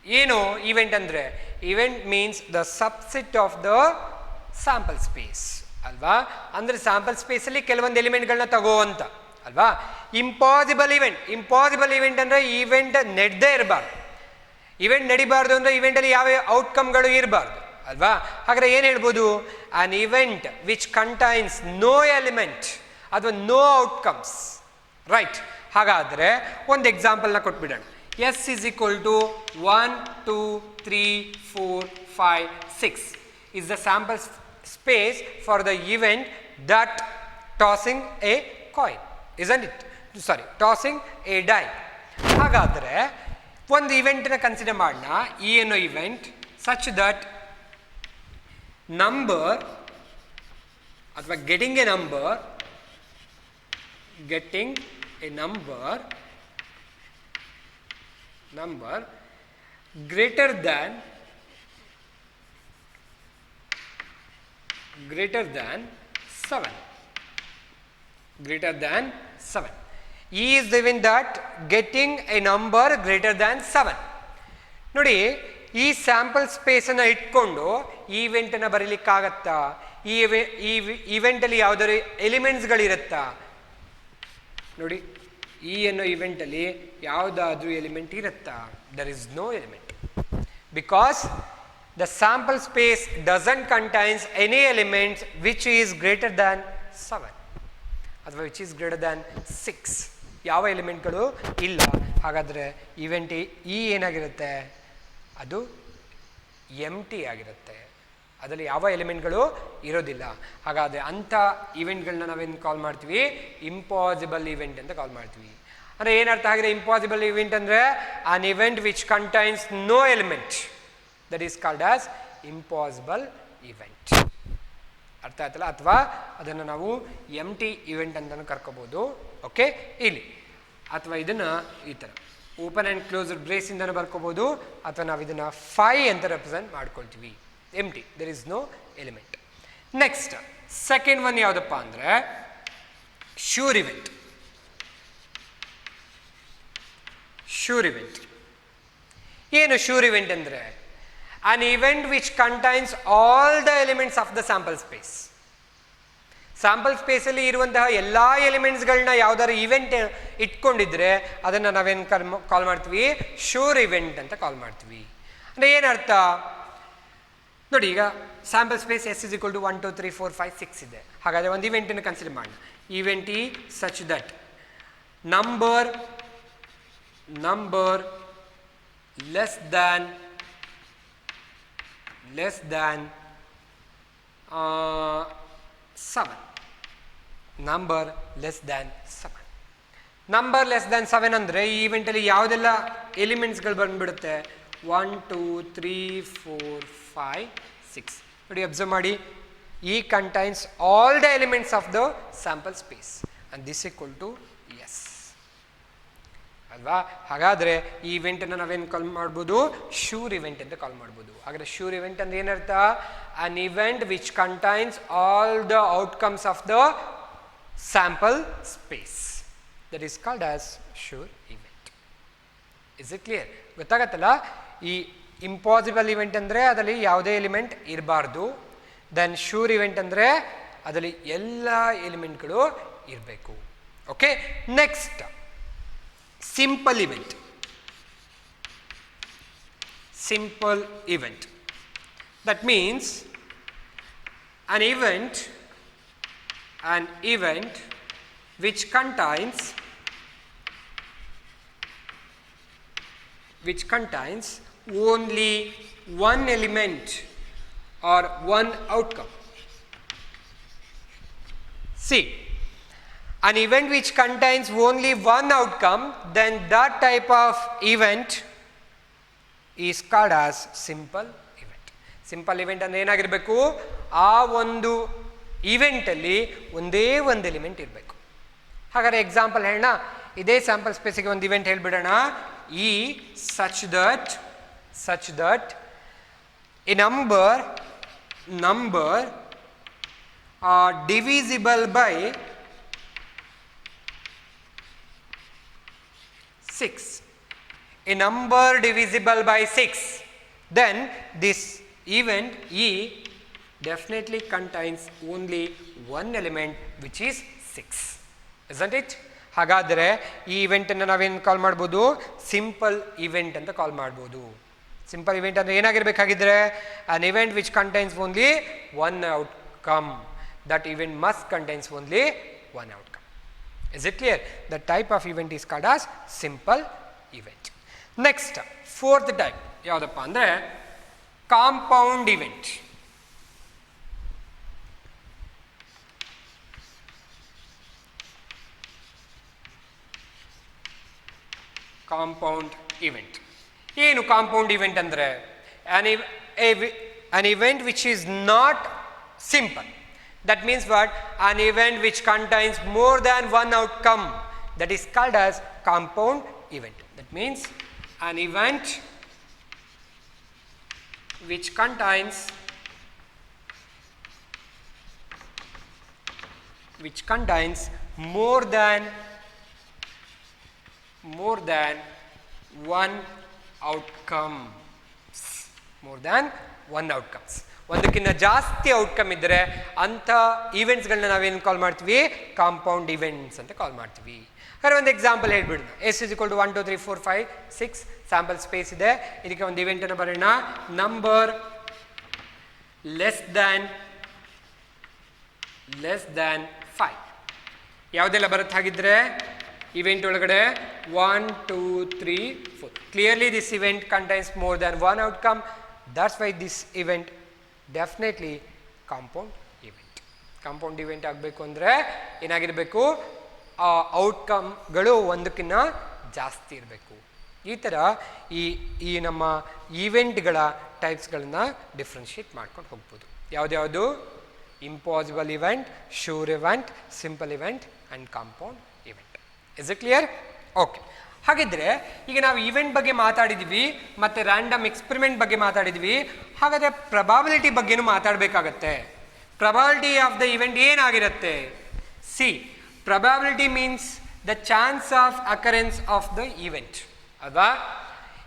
ಏನು ಈವೆಂಟ್ ಅಂದರೆ event means the subset of the sample space ಅಲ್ವಾ. ಅಂದರೆ ಸ್ಯಾಂಪಲ್ ಸ್ಪೇಸಲ್ಲಿ ಕೆಲವೊಂದು ಎಲಿಮೆಂಟ್ಗಳನ್ನ ತಗೋ ಅಂತ ಅಲ್ವಾ. ಇಂಪಾಸಿಬಲ್ ಇವೆಂಟ್ ಅಂದರೆ ಈವೆಂಟ್ ನಡೆದೇ ಇರಬಾರ್ದು. ಇವೆಂಟ್ ನಡಿಬಾರ್ದು ಅಂದರೆ ಇವೆಂಟಲ್ಲಿ ಯಾವ ಔಟ್ಕಮ್ಗಳು ಇರಬಾರ್ದು ಅಲ್ವಾ. ಹಾಗಾದರೆ ಏನು ಹೇಳ್ಬೋದು, an event which contains no element ಅಥವಾ ನೋ ಔಟ್ಕಮ್ಸ್, ರೈಟ್. ಹಾಗಾದರೆ ಒಂದು ಎಕ್ಸಾಂಪಲ್ನ ಕೊಟ್ಬಿಡೋಣ. S is equal to 1 2 3 4 5 6 is the sample space for the event that tossing a coin, isn't it? Sorry, tossing a die. ಹಾಗಾದರೆ ಒಂದು ಇವೆಂಟ್ನ ಕನ್ಸಿಡರ್ ಮಾಡೋಣ, ಈ ಏನೋ ಇವೆಂಟ್ ಸಚ್ ದಟ್ ನಂಬರ್ ಅಥವಾ getting A number greater than 7. E is the event that getting a number greater than 7. ನೋಡಿ, ಈ sample ಸ್ಪೇಸನ್ನು ಇಟ್ಕೊಂಡು ಈ ಇವೆಂಟನ್ನು ಬರೀಲಿಕ್ಕಾಗತ್ತಾ? ಈ ಇವೆಂಟಲ್ಲಿ ಯಾವುದಾದ್ರು ಎಲಿಮೆಂಟ್ಸ್ಗಳಿರುತ್ತಾ? ನೋಡಿ, ಈ ಅನ್ನೋ ಇವೆಂಟಲ್ಲಿ ಯಾವುದಾದ್ರೂ ಎಲಿಮೆಂಟ್ ಇರುತ್ತಾ? There is no element, because the sample space doesn't contains any element which is greater than 7 ಅಥವಾ which is greater than 6. ಯಾವ ಎಲಿಮೆಂಟ್ಗಳು ಇಲ್ಲ. ಹಾಗಾದರೆ ಇವೆಂಟ್ ಈ ಏನಾಗಿರುತ್ತೆ, ಅದು ಎಂಟಿ ಆಗಿರುತ್ತೆ, ಅದರಲ್ಲಿ ಯಾವ ಎಲಿಮೆಂಟ್ಗಳು ಇರೋದಿಲ್ಲ. ಹಾಗಾದರೆ ಅಂಥ ಇವೆಂಟ್ಗಳನ್ನ ನಾವೇನು ಕಾಲ್ ಮಾಡ್ತೀವಿ, ಇಂಪಾಸಿಬಲ್ ಇವೆಂಟ್ ಅಂತ ಕಾಲ್ ಮಾಡ್ತೀವಿ. ಅಂದರೆ ಏನರ್ಥ ಆಗಿದೆ ಇಂಪಾಸಿಬಲ್ ಇವೆಂಟ್ ಅಂದರೆ an event which contains no element, that is called as impossible event. ಅರ್ಥ ಆಯ್ತಲ್ಲ. ಅಥವಾ ಅದನ್ನು ನಾವು ಎಂಟಿ ಇವೆಂಟ್ ಅಂತಲೂ ಕರ್ಕೋಬೋದು. ಓಕೆ, ಇಲ್ಲಿ ಅಥವಾ ಇದನ್ನು ಈ ಥರ ಓಪನ್ ಆ್ಯಂಡ್ ಕ್ಲೋಸ್ಡ್ ಬ್ರೇಸಿಂದನೂ ಬರ್ಕೋಬೋದು, ಅಥವಾ ನಾವು ಇದನ್ನು 5 ಅಂತ ರೆಪ್ರೆಸೆಂಟ್ ಮಾಡ್ಕೊಳ್ತೀವಿ. Empty, there is no element. Next second one ಯಾವುದಪ್ಪ ಅಂದರೆ ಶ್ಯೂರ್ ಇವೆಂಟ್. ಏನು ಶ್ಯೂರ್ ಇವೆಂಟ್ ಅಂದರೆ an event which contains all the elements of the sample space. Sample ಸ್ಪೇಸಲ್ಲಿ ಇರುವಂತಹ ಎಲ್ಲ ಎಲಿಮೆಂಟ್ಸ್ಗಳನ್ನ ಯಾವ್ದಾದ್ರು ಇವೆಂಟ್ ಇಟ್ಕೊಂಡಿದ್ರೆ ಅದನ್ನು ನಾವೇನು ಕಾಲ್ ಮಾಡ್ತೀವಿ, ಶ್ಯೂರ್ ಇವೆಂಟ್ ಅಂತ ಕಾಲ್ ಮಾಡ್ತೀವಿ. ಅಂದರೆ ಏನರ್ಥ ನೋಡಿ, ಈಗ sample space S is equal to 1 2 3 4 5 6 ಇದೆ. ಹಾಗಾದರೆ ಒಂದು ಇವೆಂಟನ್ನು ಕನ್ಸಿಡರ್ ಮಾಡೋಣ. Event E such that number less than 7. Number less than 7 ಅಂದರೆ ಈ ಇವೆಂಟಲ್ಲಿ ಯಾವುದೆಲ್ಲ ಎಲಿಮೆಂಟ್ಸ್ಗಳು ಬಂದುಬಿಡುತ್ತೆ, 1 2 3 4 5 6. ನೋಡಿ, ಅಬ್ಸರ್ವ್ ಮಾಡಿ, E contains all the elements of the sample space and this equal to S ಅಲ್ವಾ. ಹಾಗಾದರೆ ಈ ಇವೆಂಟನ್ನು ನಾವೇನು ಕಾಲ್ ಮಾಡ್ಬೋದು, ಶ್ಯೂರ್ ಇವೆಂಟ್ ಅಂತ ಕಾಲ್ ಮಾಡ್ಬೋದು. ಹಾಗಾದರೆ ಶ್ಯೂರ್ ಇವೆಂಟ್ ಅಂದರೆ ಏನರ್ಥ, an event which contains all the outcomes of the sample space, that is called as sure event. Is it clear? ಗೊತ್ತಾಗತ್ತಲ್ಲ. ಈ ಇಂಪಾಸಿಬಲ್ ಇವೆಂಟ್ ಅಂದರೆ ಅದರಲ್ಲಿ ಯಾವುದೇ ಎಲಿಮೆಂಟ್ ಇರಬಾರ್ದು. ದೆನ್ ಶ್ಯೂರ್ ಇವೆಂಟ್ ಅಂದರೆ ಅದರಲ್ಲಿ ಎಲ್ಲ ಎಲಿಮೆಂಟ್ಗಳು ಇರಬೇಕು. Okay, next simple event. That means an event which contains only one element or one outcome. See, an event which contains only one outcome, then that type of event is called as simple event. Simple event ಅಂದರೆ ಏನಾಗಿರಬೇಕು, ಆ ಒಂದು ಇವೆಂಟಲ್ಲಿ ಒಂದೇ ಒಂದು element ಇರಬೇಕು. ಹಾಗಾದರೆ example ಹೇಳೋಣ. ಇದೇ ಸ್ಯಾಂಪಲ್ ಸ್ಪೇಸಿಗೆ ಒಂದು ಇವೆಂಟ್ ಹೇಳಿಬಿಡೋಣ. ಈ such that a number divisible by 6 a number divisible by 6, then this event E definitely contains only one element, which is 6, isn't it? ಹಾಗಾದರೆ ಈ ಇವೆಂಟನ್ನು ನಾವೇನು ಕಾಲ್ ಮಾಡ್ಬೋದು? ಸಿಂಪಲ್ ಇವೆಂಟ್ ಅಂತ ಕಾಲ್ ಮಾಡ್ಬೋದು. ಸಿಂಪಲ್ ಇವೆಂಟ್ ಅಂದರೆ ಏನಾಗಿರಬೇಕಾಗಿದ್ರೆ an event which contains only one outcome. That event must contains only one outcome. Is it clear? The type of event is called as simple event. Next, fourth type ಯಾವುದಪ್ಪ ಅಂದರೆ compound event. Compound event ಏನು? Compound event ಅಂದರೆ an event which is not simple. That means what? An event which contains more than one outcome, that is called as compound event. That means an event which contains more than one outcomes. ಒಂದಕ್ಕಿಂತ ಜಾಸ್ತಿ outcome ಇದ್ದರೆ ಅಂಥ ಈವೆಂಟ್ಸ್ಗಳನ್ನ ನಾವೇನು ಕಾಲ್ ಮಾಡ್ತೀವಿ? Compound events ಅಂತ ಕಾಲ್ ಮಾಡ್ತೀವಿ. ಹಾಗಾದ್ರೆ ಒಂದು ಎಕ್ಸಾಂಪಲ್ ಹೇಳ್ಬಿಡೋಣ. S = 1 2 3 4 5 6 ಸ್ಯಾಂಪಲ್ ಸ್ಪೇಸ್ ಇದೆ. ಇದಕ್ಕೆ ಒಂದು ಇವೆಂಟನ್ನು ಬರೋಣ. Number less than 5. ಯಾವುದೆಲ್ಲ ಬರುತ್ತೆ ಹಾಗಿದ್ರೆ ಇವೆಂಟ್ ಒಳಗಡೆ? 1 2 3 4. Clearly this event contains more than one outcome. That's why this event definitely compound event. Compound event ಆಗಬೇಕು ಅಂದರೆ ಏನಾಗಿರಬೇಕು? ಆ ಔಟ್ಕಮ್ಗಳು ಒಂದಕ್ಕಿಂತ ಜಾಸ್ತಿ ಇರಬೇಕು. ಈ ಥರ ಈ ನಮ್ಮ ಈವೆಂಟ್ಗಳ ಟೈಪ್ಸ್ಗಳನ್ನ ಡಿಫ್ರೆನ್ಷಿಯೇಟ್ ಮಾಡ್ಕೊಂಡು ಹೋಗ್ಬೋದು. ಯಾವುದ್ಯಾವುದು? Impossible event, sure event, simple event and compound event. Is it clear? Okay. ಹಾಗಿದ್ರೆ ಈಗ ನಾವು ಇವೆಂಟ್ ಬಗ್ಗೆ ಮಾತಾಡಿದ್ವಿ ಮತ್ತು ರ್ಯಾಂಡಮ್ ಎಕ್ಸ್ಪೆರಿಮೆಂಟ್ ಬಗ್ಗೆ ಮಾತಾಡಿದ್ವಿ. ಹಾಗಾದರೆ ಪ್ರೊಬಾಬಿಲಿಟಿ ಬಗ್ಗೆನೂ ಮಾತಾಡಬೇಕಾಗತ್ತೆ. ಪ್ರೊಬಾಬಿಲಿಟಿ ಆಫ್ ದ ಇವೆಂಟ್ ಏನಾಗಿರುತ್ತೆ? C, probability means the chance of occurrence of the event ಅಲ್ವಾ?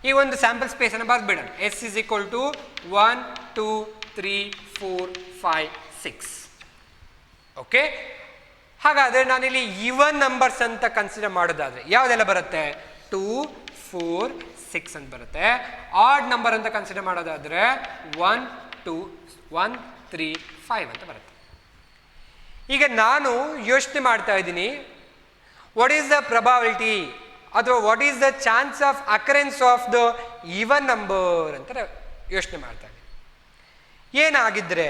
ಈ ಒಂದು ಸ್ಯಾಂಪಲ್ ಸ್ಪೇಸನ್ನು ಬರೆದ್ಬಿಡೋಣ. S = 1 2 3 4 5 6. ಓಕೆ. ಹಾಗಾದರೆ ನಾನಿಲ್ಲಿ ಈವನ್ ನಂಬರ್ಸ್ ಅಂತ ಕನ್ಸಿಡರ್ ಮಾಡೋದಾದರೆ ಯಾವುದೆಲ್ಲ ಬರುತ್ತೆ? 2 4 6 ಅಂತ ಬರುತ್ತೆ. ಆಡ್ ನಂಬರ್ ಅಂತ ಕನ್ಸಿಡರ್ ಮಾಡೋದಾದರೆ 1 2 1 3 5 ಅಂತ ಬರುತ್ತೆ. ಈಗ ನಾನು ಯೋಚನೆ ಮಾಡ್ತಾ ಇದ್ದೀನಿ, ವಾಟ್ ಈಸ್ ದ ಪ್ರೊಬಾಬಿಲಿಟಿ ಅಥವಾ what is the chance of occurrence of the even number ಅಂತ ಯೋಚನೆ ಮಾಡ್ತಾ ಇದ್ದೀನಿ. ಏನಾಗಿದ್ದರೆ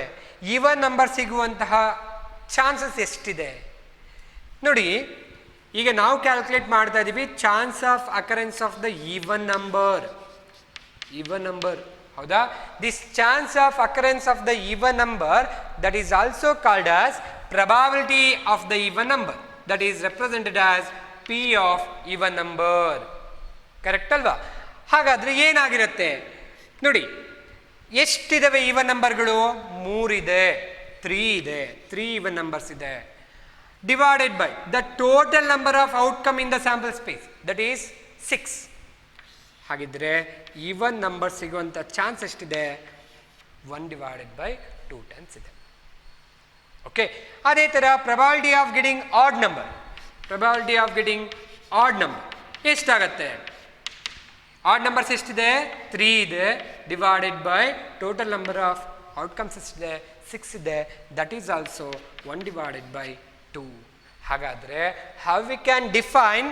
ಈವನ್ ನಂಬರ್ ಸಿಗುವಂತಹ ಚಾನ್ಸಸ್ ಎಷ್ಟಿದೆ ನೋಡಿ. ಈಗ ನಾವು ಕ್ಯಾಲ್ಕುಲೇಟ್ ಮಾಡ್ತಾ ಇದ್ದೀವಿ chance of occurrence of the even number. ಹೌದಾ? This chance of occurrence of the even number that is also called as probability of the even number, that is represented as P of even number. Correct ಅಲ್ವಾ? ಹಾಗಾದರೆ ಏನಾಗಿರುತ್ತೆ ನೋಡಿ, ಎಷ್ಟಿದಾವೆ even ನಂಬರ್ಗಳು? 3 ಇದೆ, 3 ಇದೆ, 3 even numbers ಇದೆ. Divided by the total number of outcome in the sample space, that is 6. ಹಾಗಿದ್ರೆ even number ಸಿಗುವಂಥ chance ಎಷ್ಟಿದೆ? 1/2 ಟೈಮ್ಸ್ ಇದೆ. ಓಕೆ. ಅದೇ ಥರ probability of getting odd number. ಎಷ್ಟಾಗತ್ತೆ? ಆಡ್ ನಂಬರ್ಸ್ ಎಷ್ಟಿದೆ? 3 ಇದೆ. Divided by total number of outcomes ಎಷ್ಟಿದೆ? 6 ಇದೆ. That is also 1/2. ಹಾಗಾದರೆ how we can define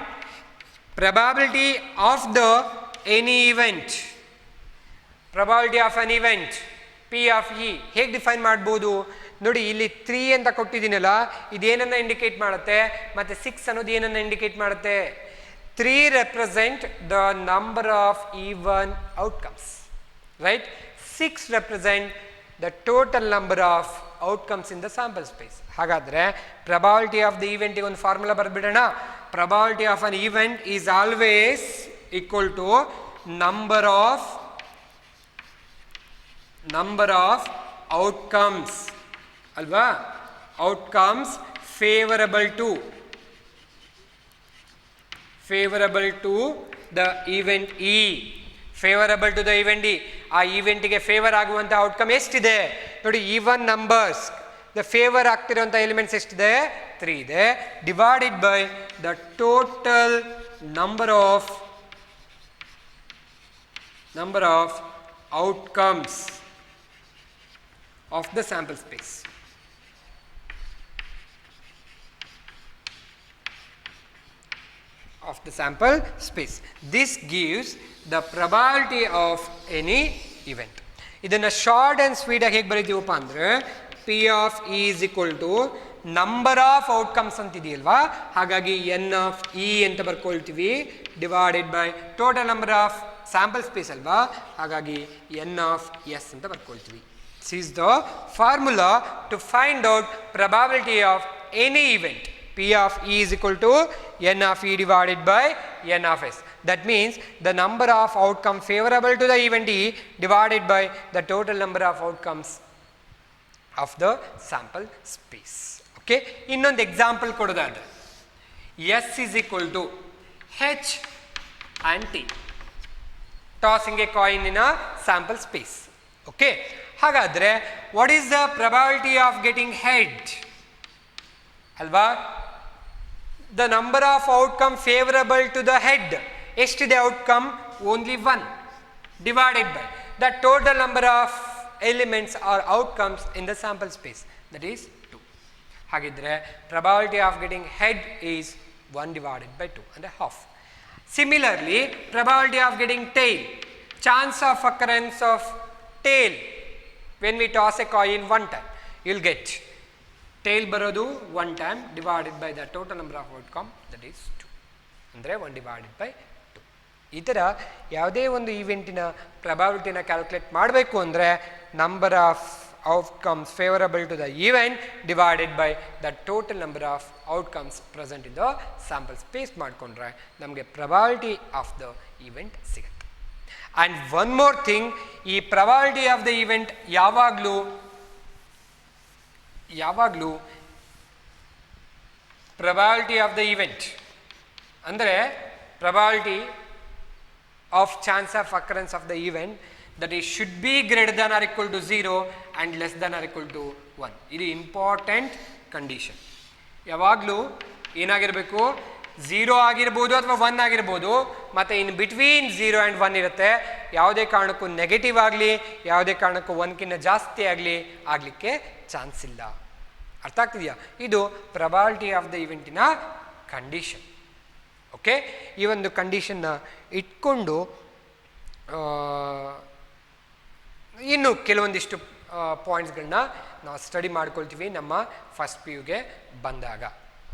probability of the any event? Probability of an event P of E ಹೇಗೆ define ಮಾಡ್ಬೋದು ನೋಡಿ. ಇಲ್ಲಿ 3 ಅಂತ ಕೊಟ್ಟಿದ್ದೀನಲ್ಲ, ಇದೇನನ್ನು ಇಂಡಿಕೇಟ್ ಮಾಡುತ್ತೆ, ಮತ್ತು 6 ಅನ್ನೋದು ಏನನ್ನು ಇಂಡಿಕೇಟ್ ಮಾಡುತ್ತೆ? 3 represent the number of even outcomes, right? 6 represent the total number of outcomes in the sample space. ಹಾಗಾದರೆ ಪ್ರೊಬಾಬಿಲಿಟಿ ಆಫ್ ದ ಈವೆಂಟಿಗೆ ಒಂದು ಫಾರ್ಮುಲಾ ಬರೆದ್ಬಿಡೋಣ. Probability of an event is always equal to number of outcomes ಅಲ್ವಾ? Outcomes favourable to the event E. Favourable to the event E. ಆ ಈವೆಂಟಿಗೆ favour ಆಗುವಂಥ outcome ಎಷ್ಟಿದೆ ನೋಡಿ, ಈವನ್ ನಂಬರ್ಸ್ ದ ಫೇವರ್ ಆಗ್ತಿರುವಂಥ ಎಲಿಮೆಂಟ್ಸ್ ಎಷ್ಟಿದೆ 3 ಇದೆ, divided by the total number of outcomes of the sample space. Of the sample space. This gives the probability of any event. ಇದನ್ನು short and sweet ಆಗಿ ಹೇಗೆ ಬರೀತೀವಪ್ಪ ಅಂದರೆ P of E is equal to number of outcomes ಅಂತಿದೆಯಲ್ವಾ, ಹಾಗಾಗಿ N of E ಅಂತ ಬರ್ಕೊಳ್ತೀವಿ divided by total number of sample space ಅಲ್ವಾ, ಹಾಗಾಗಿ ಎನ್ ಆಫ್ ಎಸ್ ಅಂತ ಬರ್ಕೊಳ್ತೀವಿ. This is the formula to find out probability of any event. P of E is equal to N of E divided by N of S. That means the number of outcome favorable to the event E divided by the total number of outcomes of the sample space. Okay. ಇನ್ನೊಂದು example ಕೊಡೋದಾದ್ರೆ S is equal to H and T. Tossing a coin in a sample space. Okay. ಹಾಗಾದ್ರೆ what is the probability of getting head? ಅಲ್ವಾ, the number of outcome favorable to the head ಎಷ್ಟಿದೆ outcome only 1 divided by the total number of elements or outcomes in the sample space, that is 2. ಹಾಗಿದ್ರೆ probability of getting head is 1 divided by 2 and a half. Similarly, probability of getting tail, chance of occurrence of tail when we toss a coin one time, you'll get tail ಬರೋದು 1 time divided by the total number of outcome, that is 2. ಅಂದರೆ 1 divided by 2. ಈ ಥರ ಯಾವುದೇ ಒಂದು ಈವೆಂಟಿನ ಪ್ರೊಬಬಿಲಿಟಿನ calculate ಮಾಡಬೇಕು ಅಂದರೆ number of outcomes favourable to the event divided by the total number of outcomes present in the sample space ಮಾಡಿಕೊಂಡ್ರೆ ನಮಗೆ probability of the event ಸಿಗುತ್ತೆ. ಆ್ಯಂಡ್ ಒನ್ ಮೋರ್ ಥಿಂಗ್, ಈ ಪ್ರೊಬಬಿಲಿಟಿ ಆಫ್ ದ ಈವೆಂಟ್ ಯಾವಾಗಲೂ probability of the event ಅಂದರೆ probability of chance of occurrence of the event that is should be greater than or equal to 0 and less than or equal to 1. ಇದು important condition. ಯಾವಾಗಲೂ ಏನಾಗಿರಬೇಕು, 0 ಆಗಿರ್ಬೋದು ಅಥವಾ 1 ಆಗಿರ್ಬೋದು, ಮತ್ತು in between 0 and 1 ಇರುತ್ತೆ. ಯಾವುದೇ ಕಾರಣಕ್ಕೂ ನೆಗೆಟಿವ್ ಆಗಲಿ, ಯಾವುದೇ ಕಾರಣಕ್ಕೂ 1ಕ್ಕಿಂತ ಜಾಸ್ತಿ ಆಗಲಿಕ್ಕೆ ಚಾನ್ಸ್ ಇಲ್ಲ. ಅರ್ಥ ಆಗ್ತಿದೆಯಾ? ಇದು ಪ್ರೊಬಬಿಲಿಟಿ ಆಫ್ ದ ಇವೆಂಟಿನ ಕಂಡೀಷನ್. ಓಕೆ, ಈ ಒಂದು ಕಂಡೀಷನ್ನ ಇಟ್ಕೊಂಡು ಇನ್ನು ಕೆಲವೊಂದಿಷ್ಟು ಪಾಯಿಂಟ್ಸ್ಗಳನ್ನ ನಾವು ಸ್ಟಡಿ ಮಾಡ್ಕೊಳ್ತೀವಿ ನಮ್ಮ ಫಸ್ಟ್ ಪಿ ಯುಗೆ ಬಂದಾಗ.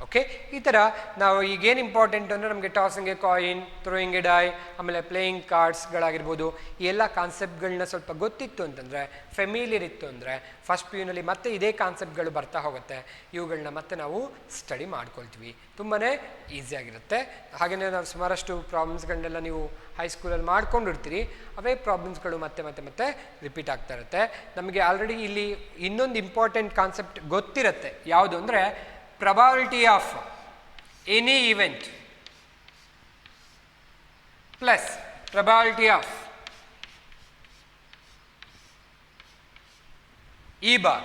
ಓಕೆ, ಈ ಥರ ನಾವು ಈಗೇನು ಇಂಪಾರ್ಟೆಂಟ್ ಅಂದರೆ ನಮಗೆ tossing a coin, throwing a die, ಆಮೇಲೆ ಪ್ಲೇಯಿಂಗ್ ಕಾರ್ಡ್ಸ್ಗಳಾಗಿರ್ಬೋದು, ಈ ಎಲ್ಲ ಕಾನ್ಸೆಪ್ಟ್ಗಳನ್ನ ಸ್ವಲ್ಪ ಗೊತ್ತಿತ್ತು ಅಂತಂದರೆ, ಫೆಮಿಲಿಯರ್ ಇತ್ತು ಅಂದರೆ ಫಸ್ಟ್ ಪಿ ಯುನಲ್ಲಿ ಮತ್ತೆ ಇದೇ ಕಾನ್ಸೆಪ್ಟ್ಗಳು ಬರ್ತಾ ಹೋಗುತ್ತೆ. ಇವುಗಳನ್ನ ಮತ್ತೆ ನಾವು ಸ್ಟಡಿ ಮಾಡ್ಕೊಳ್ತೀವಿ, ತುಂಬಾ ಈಸಿಯಾಗಿರುತ್ತೆ. ಹಾಗೆಯೇ ನಾವು ಸುಮಾರಷ್ಟು ಪ್ರಾಬ್ಲಮ್ಸ್ಗಳನ್ನೆಲ್ಲ ನೀವು ಹೈಸ್ಕೂಲಲ್ಲಿ ಮಾಡ್ಕೊಂಡಿರ್ತೀರಿ, ಅವೇ ಪ್ರಾಬ್ಲಮ್ಸ್ಗಳು ಮತ್ತೆ ರಿಪೀಟ್ ಆಗ್ತಾ ಇರುತ್ತೆ. ನಮಗೆ ಆಲ್ರೆಡಿ ಇಲ್ಲಿ ಇನ್ನೊಂದು ಇಂಪಾರ್ಟೆಂಟ್ ಕಾನ್ಸೆಪ್ಟ್ ಗೊತ್ತಿರುತ್ತೆ. ಯಾವುದು ಅಂದರೆ probability of any event plus probability of E bar.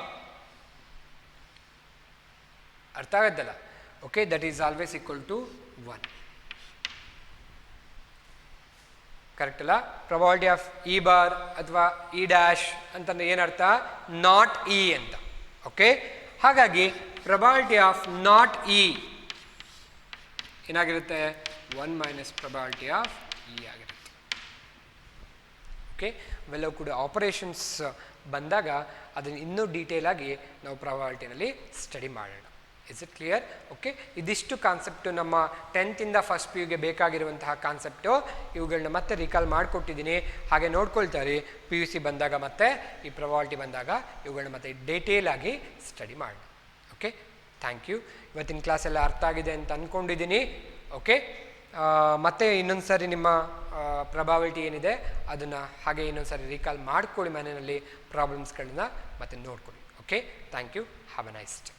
ಅರ್ಥ ಆಗುತ್ತಲ್ಲ? Okay, that is always equal to 1. Correct ಅಲ್ಲ? ಪ್ರೊಬಬಿಲಿಟಿ ಆಫ್ ಇ ಬಾರ್ ಅಥವಾ ಇ ಡ್ಯಾಶ್ ಅಂತಂದ್ರೆ ಏನರ್ಥ? ನಾಟ್ ಇ ಅಂತ. ಓಕೆ, ಹಾಗಾಗಿ ಪ್ರೊಬಬಿಲಿಟಿ ಆಫ್ ನಾಟ್ ಇ ಏನಾಗಿರುತ್ತೆ? 1 ಮೈನಸ್ ಪ್ರೊಬಬಿಲಿಟಿ ಆಫ್ ಇ ಆಗಿರುತ್ತೆ. ಓಕೆ, ಅವೆಲ್ಲವೂ ಕೂಡ ಆಪರೇಷನ್ಸ್ ಬಂದಾಗ ಅದನ್ನು ಇನ್ನೂ ಡೀಟೇಲ್ ಆಗಿ ನಾವು ಪ್ರೊಬಬಿಲಿಟಿನಲ್ಲಿ ಸ್ಟಡಿ ಮಾಡೋಣ. Is it clear? ಓಕೆ, ಇದಿಷ್ಟು ಕಾನ್ಸೆಪ್ಟು ನಮ್ಮ 10th ಫಸ್ಟ್ ಪಿ ಯುಗೆ ಬೇಕಾಗಿರುವಂತಹ ಕಾನ್ಸೆಪ್ಟು. ಇವುಗಳನ್ನ ಮತ್ತೆ ರಿಕಾಲ್ ಮಾಡಿಕೊಟ್ಟಿದ್ದೀನಿ, ಹಾಗೆ ನೋಡ್ಕೊಳ್ತಾರೆ. ಪಿ ಯು ಸಿ ಬಂದಾಗ ಮತ್ತೆ ಈ ಪ್ರೊಬಬಿಲಿಟಿ ಬಂದಾಗ ಇವುಗಳನ್ನ ಮತ್ತೆ ಡೀಟೇಲ್ ಆಗಿ ಸ್ಟಡಿ ಮಾಡೋಣ. Okay, thank you. ಇವತ್ತಿನ ಕ್ಲಾಸೆಲ್ಲ ಅರ್ಥ ಆಗಿದೆ ಅಂತ ಅಂದ್ಕೊಂಡಿದ್ದೀನಿ. ಓಕೆ, ಮತ್ತೆ ಇನ್ನೊಂದು ಸಾರಿ ನಿಮ್ಮ ಪ್ರೊಬಬಿಲಿಟಿ ಏನಿದೆ ಅದನ್ನು ಹಾಗೆ ಇನ್ನೊಂದು ಸಾರಿ ರಿಕಾಲ್ ಮಾಡ್ಕೊಳ್ಳಿ, ಮನೆಯಲ್ಲಿ ಪ್ರಾಬ್ಲಮ್ಸ್ಗಳನ್ನ ಮತ್ತೆ ನೋಡ್ಕೊಳ್ಳಿ. Okay, thank you. Have a nice day.